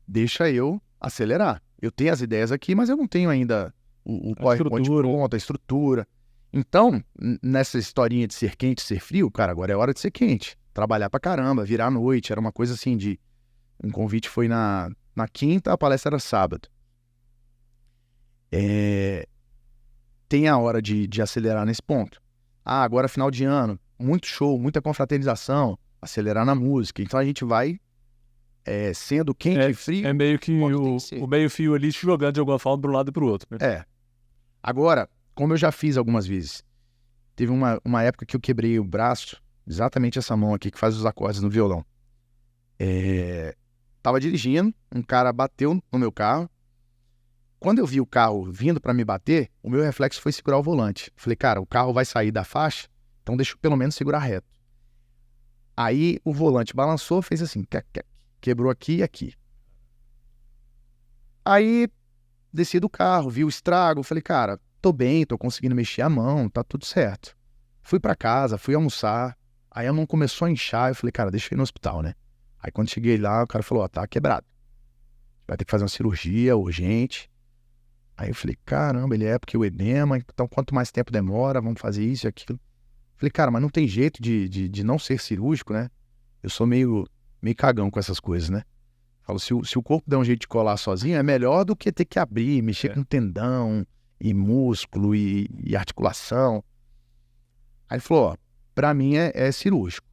B: deixa eu acelerar. Eu tenho as ideias aqui, mas eu não tenho ainda o PowerPoint pronto, a estrutura. Então, nessa historinha de ser quente, ser frio, cara, agora é hora de ser quente. Trabalhar pra caramba, virar à noite. Era uma coisa assim de... Um convite foi na quinta, a palestra era sábado. Tem a hora de acelerar nesse ponto. Ah, agora final de ano, muito show, muita confraternização, acelerar na música. Então a gente vai sendo quente e frio.
A: É meio que o meio-fio ali te jogando de alguma forma para um lado e para o outro. Né?
B: Agora, como eu já fiz algumas vezes, teve uma época que eu quebrei o braço, exatamente essa mão aqui que faz os acordes no violão. Tava dirigindo, um cara bateu no meu carro. Quando eu vi o carro vindo para me bater, o meu reflexo foi segurar o volante. Falei, cara, o carro vai sair da faixa, então deixa eu pelo menos segurar reto. Aí o volante balançou, fez assim, quebrou aqui e aqui. Aí desci do carro, vi o estrago, falei, cara, tô bem, tô conseguindo mexer a mão, tá tudo certo. Fui para casa, fui almoçar, aí a mão começou a inchar, eu falei, cara, deixa eu ir no hospital, né? Aí quando cheguei lá, o cara falou, tá quebrado. Vai ter que fazer uma cirurgia urgente. Aí eu falei, caramba, ele porque o edema, então quanto mais tempo demora, vamos fazer isso e aquilo. Falei, cara, mas não tem jeito de não ser cirúrgico, né? Eu sou meio cagão com essas coisas, né? Falo, se o corpo der um jeito de colar sozinho, é melhor do que ter que abrir, mexer com tendão e músculo e articulação. Aí ele falou, pra mim é cirúrgico.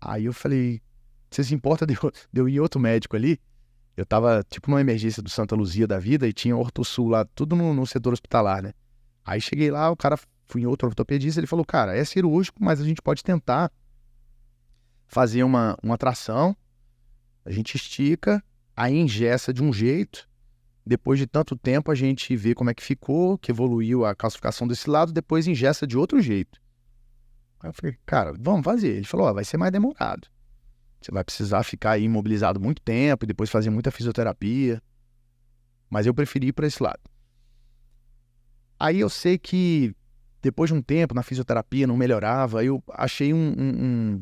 B: Aí eu falei, você se importa de eu ir em outro médico ali? Eu tava, tipo, numa emergência do Santa Luzia da vida e tinha Ortosul lá, tudo no setor hospitalar, né? Aí cheguei lá, fui em outro ortopedista, ele falou, cara, é cirúrgico, mas a gente pode tentar fazer uma tração, a gente estica, aí engessa de um jeito, depois de tanto tempo a gente vê como é que ficou, que evoluiu a calcificação desse lado, depois engessa de outro jeito. Aí eu falei, cara, vamos fazer. Ele falou, vai ser mais demorado. Você vai precisar ficar aí imobilizado muito tempo e depois fazer muita fisioterapia. Mas eu preferi ir para esse lado. Aí eu sei que depois de um tempo na fisioterapia não melhorava. Aí eu achei um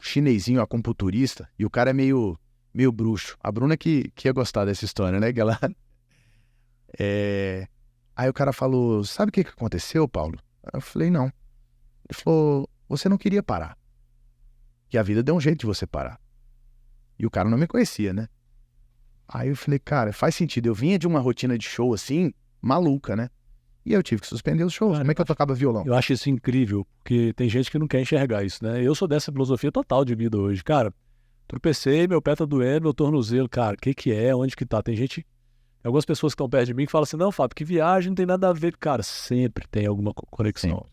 B: chinesinho acupunturista e o cara é meio bruxo. A Bruna que ia gostar dessa história, né? Que ela... Aí o cara falou, sabe o que aconteceu, Paulo? Eu falei, não. Ele falou, você não queria parar. Que a vida deu um jeito de você parar. E o cara não me conhecia, né? Aí eu falei, cara, faz sentido. Eu vinha de uma rotina de show assim, maluca, né? E eu tive que suspender os shows. Como é que eu tocava violão?
A: Eu acho isso incrível, porque tem gente que não quer enxergar isso, né? Eu sou dessa filosofia total de vida hoje. Cara, tropecei, meu pé tá doendo, meu tornozelo. Cara, o que é? Onde que tá? Tem gente... Algumas pessoas que estão perto de mim que falam assim, não, Fábio, que viagem não tem nada a ver. Cara, sempre tem alguma conexão. Sim.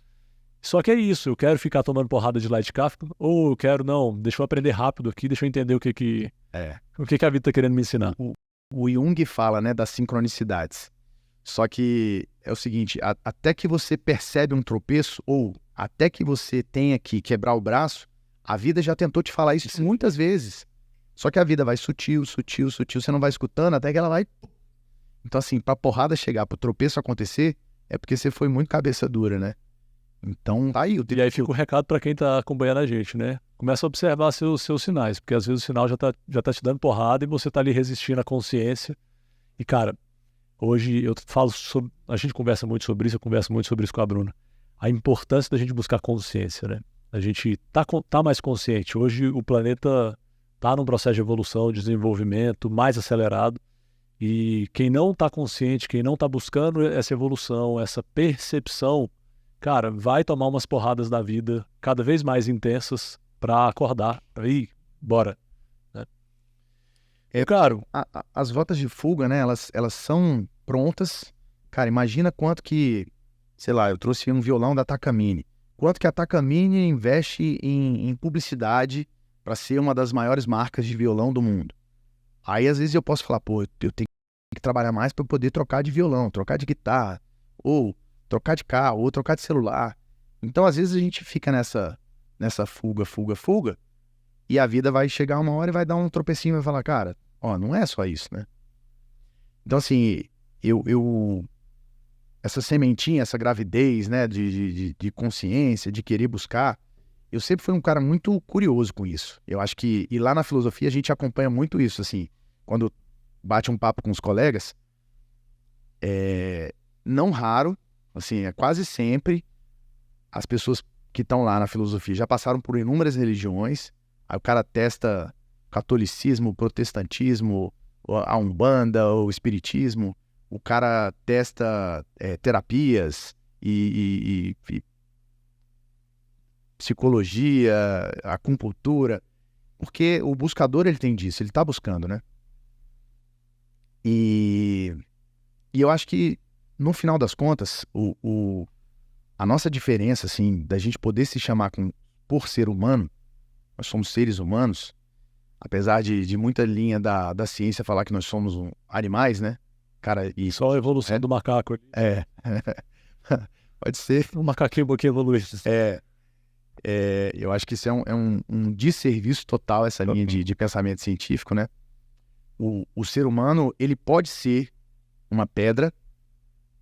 A: Só que é isso, eu quero ficar tomando porrada de light Kafka, ou eu quero, não, deixa eu aprender rápido aqui, deixa eu entender o que a vida tá querendo me ensinar.
B: O Jung fala, né, das sincronicidades. Só que é o seguinte, até que você percebe um tropeço, ou até que você tenha que quebrar o braço, a vida já tentou te falar isso muitas vezes. Só que a vida vai sutil, você não vai escutando, até que ela vai... Então assim, pra porrada chegar, pro tropeço acontecer, é porque você foi muito cabeça dura, né? Então, tá aí.
A: E aí fica o recado para quem tá acompanhando a gente, né? Começa a observar seus sinais, porque às vezes o sinal já tá te dando porrada e você tá ali resistindo à consciência. E, cara, hoje eu falo sobre... A gente conversa muito sobre isso, eu converso muito sobre isso com a Bruna. A importância da gente buscar consciência, né? A gente tá mais consciente. Hoje o planeta tá num processo de evolução, de desenvolvimento mais acelerado. E quem não tá consciente, quem não tá buscando essa evolução, essa percepção, cara, vai tomar umas porradas da vida cada vez mais intensas pra acordar. Aí, bora. Né?
B: Claro, as rotas de fuga, né, elas são prontas. Cara, imagina quanto que, sei lá, eu trouxe um violão da Takamine. Quanto que a Takamine investe em publicidade para ser uma das maiores marcas de violão do mundo. Aí, às vezes, eu posso falar, pô, eu tenho que trabalhar mais para poder trocar de violão, trocar de guitarra, ou trocar de carro, ou trocar de celular. Então, às vezes, a gente fica nessa fuga, e a vida vai chegar uma hora e vai dar um tropecinho e vai falar, cara, ó, não é só isso, né? Então, assim, essa sementinha, essa gravidez, né, de consciência, de querer buscar, eu sempre fui um cara muito curioso com isso. Eu acho que, e lá na filosofia a gente acompanha muito isso, assim, quando bate um papo com os colegas, não raro, assim, é quase sempre as pessoas que estão lá na filosofia já passaram por inúmeras religiões, aí o cara testa catolicismo, o protestantismo, a Umbanda, o espiritismo, o cara testa terapias e psicologia, acupuntura, porque o buscador ele tem disso, ele está buscando, né? E eu acho que, no final das contas, a nossa diferença, assim, da gente poder se chamar por ser humano, nós somos seres humanos, apesar de muita linha da ciência falar que nós somos animais, né? Cara, e
A: Só a evolução do macaco.
B: Pode ser.
A: Um macaquinho um pouquinho evoluído.
B: Eu acho que isso é um desserviço total, essa linha de pensamento científico, né? O ser humano, ele pode ser uma pedra,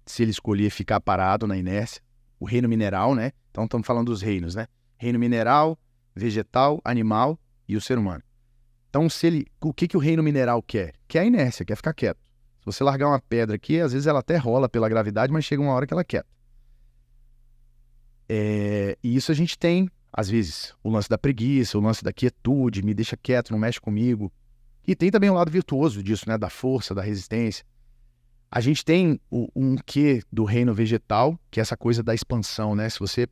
B: se ele escolher ficar parado na inércia, o reino mineral, né? Então estamos falando dos reinos, né? Reino mineral, vegetal, animal e o ser humano. Então, o que o reino mineral quer? Quer a inércia, quer ficar quieto. Se você largar uma pedra aqui, às vezes ela até rola pela gravidade, mas chega uma hora que ela é quieta. E isso a gente tem, às vezes, o lance da preguiça, o lance da quietude, me deixa quieto, não mexe comigo. E tem também o lado virtuoso disso, né? Da força, da resistência. A gente tem um quê do reino vegetal, que é essa coisa da expansão, né? Se você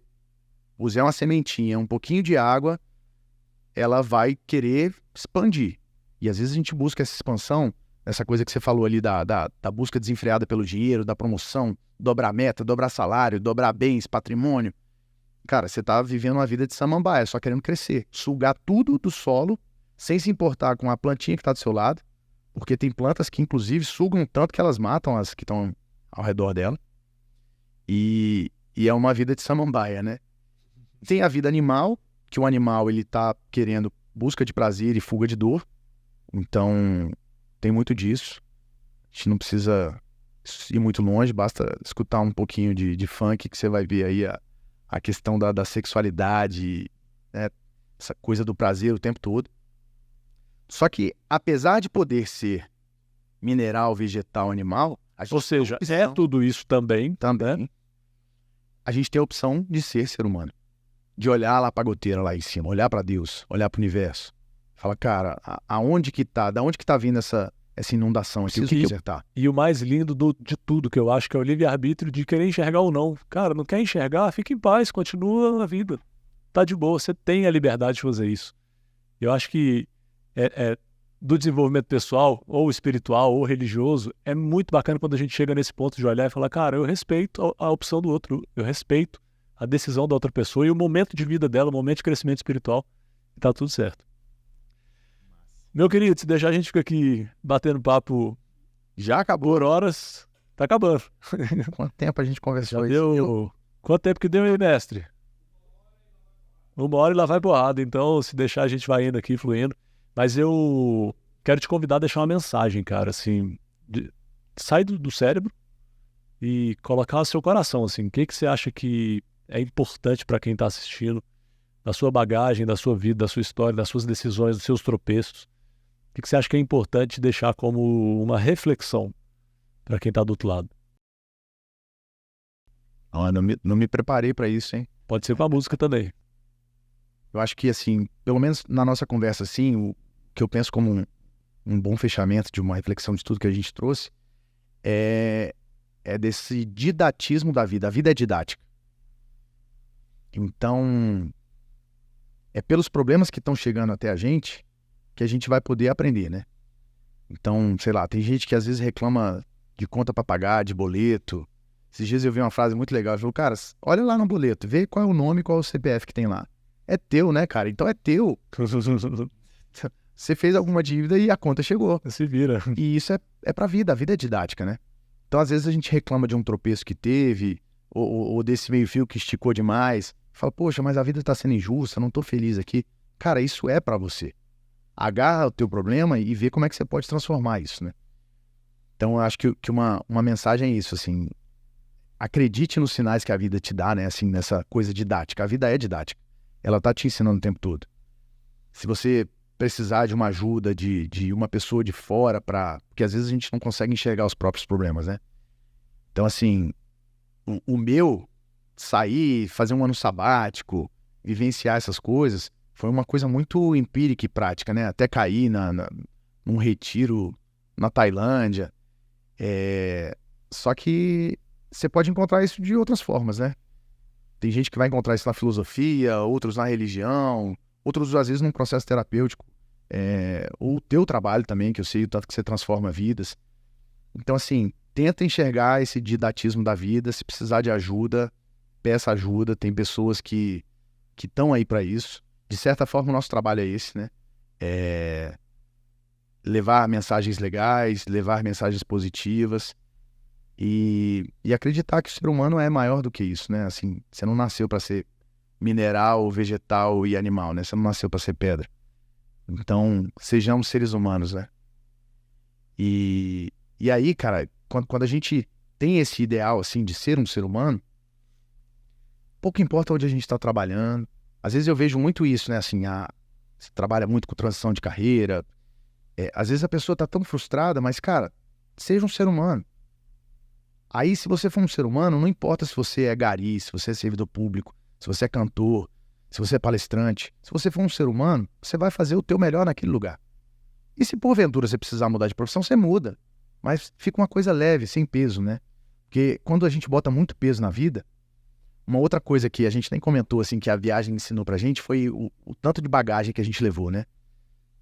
B: puser uma sementinha, um pouquinho de água, ela vai querer expandir. E às vezes a gente busca essa expansão, essa coisa que você falou ali da busca desenfreada pelo dinheiro, da promoção, dobrar meta, dobrar salário, dobrar bens, patrimônio. Cara, você tá vivendo uma vida de samambaia, só querendo crescer, sugar tudo do solo, sem se importar com a plantinha que tá do seu lado, porque tem plantas que inclusive sugam tanto que elas matam as que estão ao redor dela. E é uma vida de samambaia, né? Tem a vida animal, que o animal ele tá querendo busca de prazer e fuga de dor. Então, tem muito disso. A gente não precisa ir muito longe, basta escutar um pouquinho de funk que você vai ver aí a questão da sexualidade, né? Essa coisa do prazer o tempo todo. Só que, apesar de poder ser mineral, vegetal, animal...
A: Ou seja, é tudo isso também.
B: Também.
A: Né?
B: A gente tem a opção de ser ser humano. De olhar lá pra goteira lá em cima, olhar pra Deus, olhar pro universo. Fala, cara, aonde que tá, da onde que tá vindo essa inundação aqui? O que acertar?
A: E o mais lindo de tudo, que eu acho que é o livre-arbítrio de querer enxergar ou não. Cara, não quer enxergar? Fica em paz, continua a vida. Tá de boa, você tem a liberdade de fazer isso. Eu acho que do desenvolvimento pessoal, ou espiritual, ou religioso, é muito bacana quando a gente chega nesse ponto de olhar e falar, cara, eu respeito a opção do outro, eu respeito a decisão da outra pessoa e o momento de vida dela, o momento de crescimento espiritual, e tá tudo certo. Meu querido, se deixar a gente fica aqui batendo papo, já acabou por horas, tá acabando.
B: Quanto tempo a gente conversou
A: já deu... Quanto tempo que deu aí, mestre? 1 hora e lá vai porrada, então se deixar a gente vai indo aqui, fluindo. Mas eu quero te convidar a deixar uma mensagem, cara, assim, sai do cérebro e colocar o seu coração, assim, o que você acha que é importante para quem está assistindo, da sua bagagem, da sua vida, da sua história, das suas decisões, dos seus tropeços, o que você acha que é importante deixar como uma reflexão para quem está do outro lado?
B: Não me preparei para isso, hein?
A: Pode ser com a música também.
B: Eu acho que, assim, pelo menos na nossa conversa, assim, o que eu penso como um bom fechamento de uma reflexão de tudo que a gente trouxe é desse didatismo da vida. A vida é didática. Então, é pelos problemas que estão chegando até a gente que a gente vai poder aprender, né? Então, sei lá, tem gente que às vezes reclama de conta para pagar, de boleto. Esses dias eu vi uma frase muito legal, eu falei, cara, olha lá no boleto, vê qual é o nome e qual é o CPF que tem lá. é teu, né, cara? Então é teu. Você fez alguma dívida e a conta chegou.
A: Se vira.
B: E isso é pra vida, a vida é didática, né? Então, às vezes, a gente reclama de um tropeço que teve, ou desse meio-fio que esticou demais. Fala, poxa, mas a vida tá sendo injusta, não tô feliz aqui. Cara, isso é pra você. Agarra o teu problema e vê como é que você pode transformar isso, né? Então, eu acho que uma mensagem é isso, assim, acredite nos sinais que a vida te dá, né, assim, nessa coisa didática. A vida é didática. Ela tá te ensinando o tempo todo. Se você precisar de uma ajuda de uma pessoa de fora porque às vezes a gente não consegue enxergar os próprios problemas, né? Então, assim, o meu sair, fazer um ano sabático, vivenciar essas coisas, foi uma coisa muito empírica e prática, né? Até cair num retiro na Tailândia. Só que você pode encontrar isso de outras formas, né? Tem gente que vai encontrar isso na filosofia, outros na religião, outros às vezes num processo terapêutico. Ou o teu trabalho também, que eu sei o tanto que você transforma vidas. Então, assim, tenta enxergar esse didatismo da vida. Se precisar de ajuda, peça ajuda. Tem pessoas que estão aí para isso. De certa forma, o nosso trabalho é esse, né? Levar mensagens legais, levar mensagens positivas e acreditar que o ser humano é maior do que isso, né? Assim, você não nasceu para ser mineral, vegetal e animal, né? Você não nasceu para ser pedra. Então, sejamos seres humanos, né? E aí, cara, quando a gente tem esse ideal, assim, de ser um ser humano, pouco importa onde a gente está trabalhando. Às vezes eu vejo muito isso, né? Assim, você trabalha muito com transição de carreira. Às vezes a pessoa tá tão frustrada, mas, cara, seja um ser humano. Aí, se você for um ser humano, não importa se você é gari, se você é servidor público, se você é cantor, se você é palestrante. Se você for um ser humano, você vai fazer o teu melhor naquele lugar. E se porventura você precisar mudar de profissão, você muda. Mas fica uma coisa leve, sem peso, né? Porque quando a gente bota muito peso na vida, uma outra coisa que a gente nem comentou, assim, que a viagem ensinou pra gente foi o tanto de bagagem que a gente levou, né?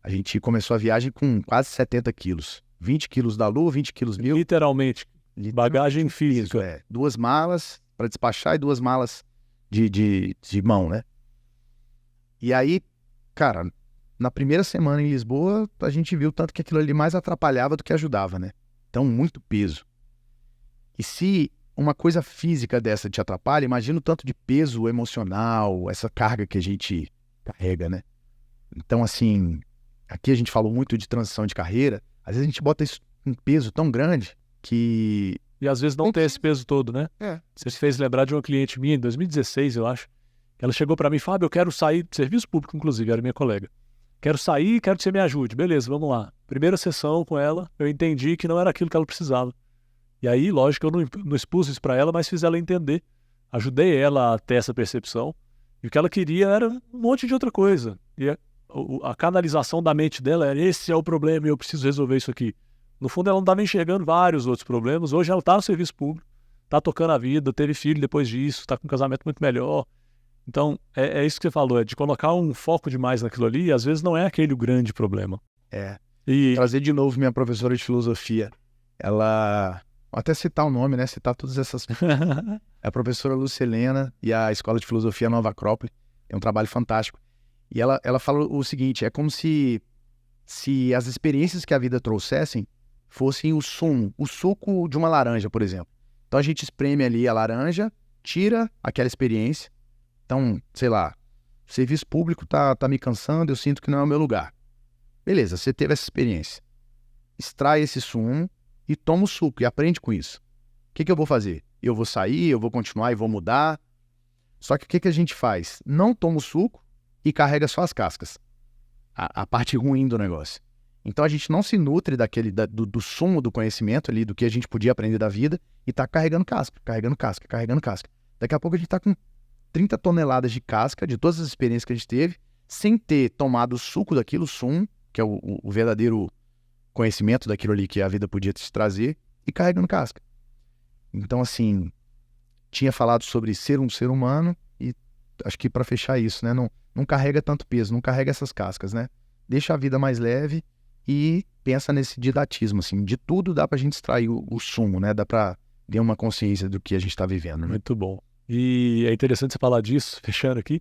B: A gente começou a viagem com quase 70 quilos. 20 quilos da Lua, 20 quilos mil.
A: Literalmente. Bagagem física.
B: Isso, 2 malas para despachar e 2 malas de mão, né? E aí, cara, na primeira semana em Lisboa, a gente viu tanto que aquilo ali mais atrapalhava do que ajudava, né? Então, muito peso. E se uma coisa física dessa te atrapalha, imagina o tanto de peso emocional, essa carga que a gente carrega, né? Então, assim, aqui a gente falou muito de transição de carreira, às vezes a gente bota isso um peso tão grande que...
A: E às vezes não tem esse peso todo, né? Você se fez lembrar de uma cliente minha em 2016, eu acho. Ela chegou pra mim, Fábio, eu quero sair do serviço público, inclusive, era minha colega. Quero sair e quero que você me ajude. Beleza, vamos lá. Primeira sessão com ela, eu entendi que não era aquilo que ela precisava. E aí, lógico, eu não expus isso pra ela, mas fiz ela entender. Ajudei ela a ter essa percepção. E o que ela queria era um monte de outra coisa. E a canalização da mente dela era, esse é o problema e eu preciso resolver isso aqui. No fundo, ela não estava enxergando vários outros problemas. Hoje ela está no serviço público, está tocando a vida, teve filho depois disso, está com um casamento muito melhor. Então, é isso que você falou, é de colocar um foco demais naquilo ali, e às vezes não é aquele o grande problema. E
B: trazer de novo minha professora de filosofia. Ela... Vou até citar o nome, né? Citar todas essas... É a professora Lucilena e a Escola de Filosofia Nova Acrópole. É um trabalho fantástico. E ela fala o seguinte, é como se as experiências que a vida trouxessem fossem o suco de uma laranja, por exemplo. Então a gente espreme ali a laranja, tira aquela experiência. Então, sei lá, o serviço público tá me cansando, eu sinto que não é o meu lugar. Beleza, você teve essa experiência. Extrai esse sumo e toma o suco e aprende com isso. O que eu vou fazer? Eu vou sair, eu vou continuar e vou mudar. Só que o que a gente faz? Não toma o suco e carrega só as cascas. A parte ruim do negócio. Então a gente não se nutre do sumo do conhecimento ali, do que a gente podia aprender da vida, e tá carregando casca, carregando casca, carregando casca. Daqui a pouco a gente tá com 30 toneladas de casca, de todas as experiências que a gente teve, sem ter tomado o suco daquilo, o sumo, que é o verdadeiro conhecimento daquilo ali que a vida podia te trazer, e carregando casca. Então, assim, tinha falado sobre ser um ser humano, e acho que para fechar isso, né, não carrega tanto peso, não carrega essas cascas, né? Deixa a vida mais leve e pensa nesse didatismo, assim, de tudo dá pra gente extrair o sumo, né? Dá pra ter uma consciência do que a gente tá vivendo, né?
A: Muito bom. E é interessante você falar disso, fechando aqui,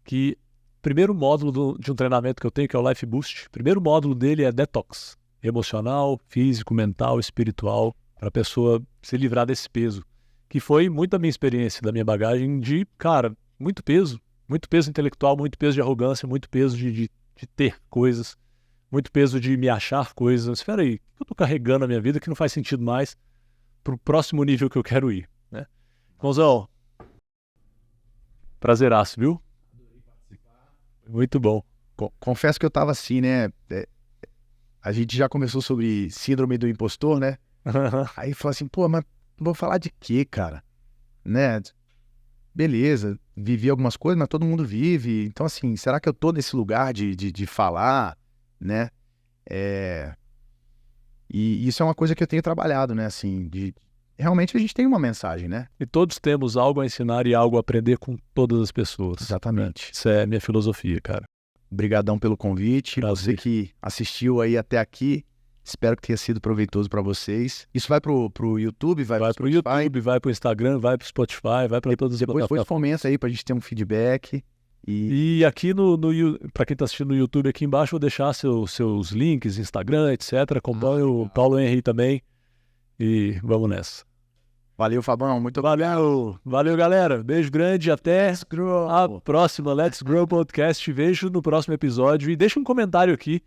A: que primeiro módulo de um treinamento que eu tenho, que é o Life Boost. O primeiro módulo dele é detox. Emocional, físico, mental, espiritual, para a pessoa se livrar desse peso. Que foi muito da minha experiência, da minha bagagem de, cara, muito peso intelectual, muito peso de arrogância, muito peso de ter coisas, muito peso de me achar coisas. Espera aí, o que eu tô carregando na minha vida que não faz sentido mais pro próximo nível que eu quero ir, né? Irmãozão, prazeraço, viu? Muito bom.
B: Confesso que eu tava assim, né? A gente já começou sobre síndrome do impostor, né? Aí falou assim, pô, mas vou falar de quê, cara? Né? Beleza, vivi algumas coisas, mas todo mundo vive. Então, assim, será que eu tô nesse lugar de falar, né? E isso é uma coisa que eu tenho trabalhado, né? Assim, realmente a gente tem uma mensagem, né?
A: E todos temos algo a ensinar e algo a aprender com todas as pessoas.
B: Exatamente.
A: Isso é a minha filosofia, cara.
B: Obrigadão pelo convite.
A: Prazer.
B: Você que assistiu aí até aqui, espero que tenha sido proveitoso para vocês. Isso vai pro YouTube, vai
A: pro YouTube, vai pro Instagram, vai pro Spotify, vai para todas as
B: Depois
A: plataformas.
B: comenta aí pra gente ter um feedback.
A: E aqui para quem tá assistindo no YouTube, aqui embaixo eu vou deixar seus links, Instagram, etc. Acompanhe o Paulo Henry também. E vamos nessa.
B: Valeu, Fabão. Muito
A: Valeu, galera. Beijo grande. Até a próxima Let's Grow Podcast. Te vejo no próximo episódio. E deixa um comentário aqui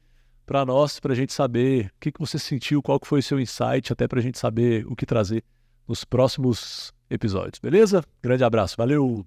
A: para nós, pra gente saber o que você sentiu, qual que foi o seu insight, até pra gente saber o que trazer nos próximos episódios. Beleza? Grande abraço. Valeu!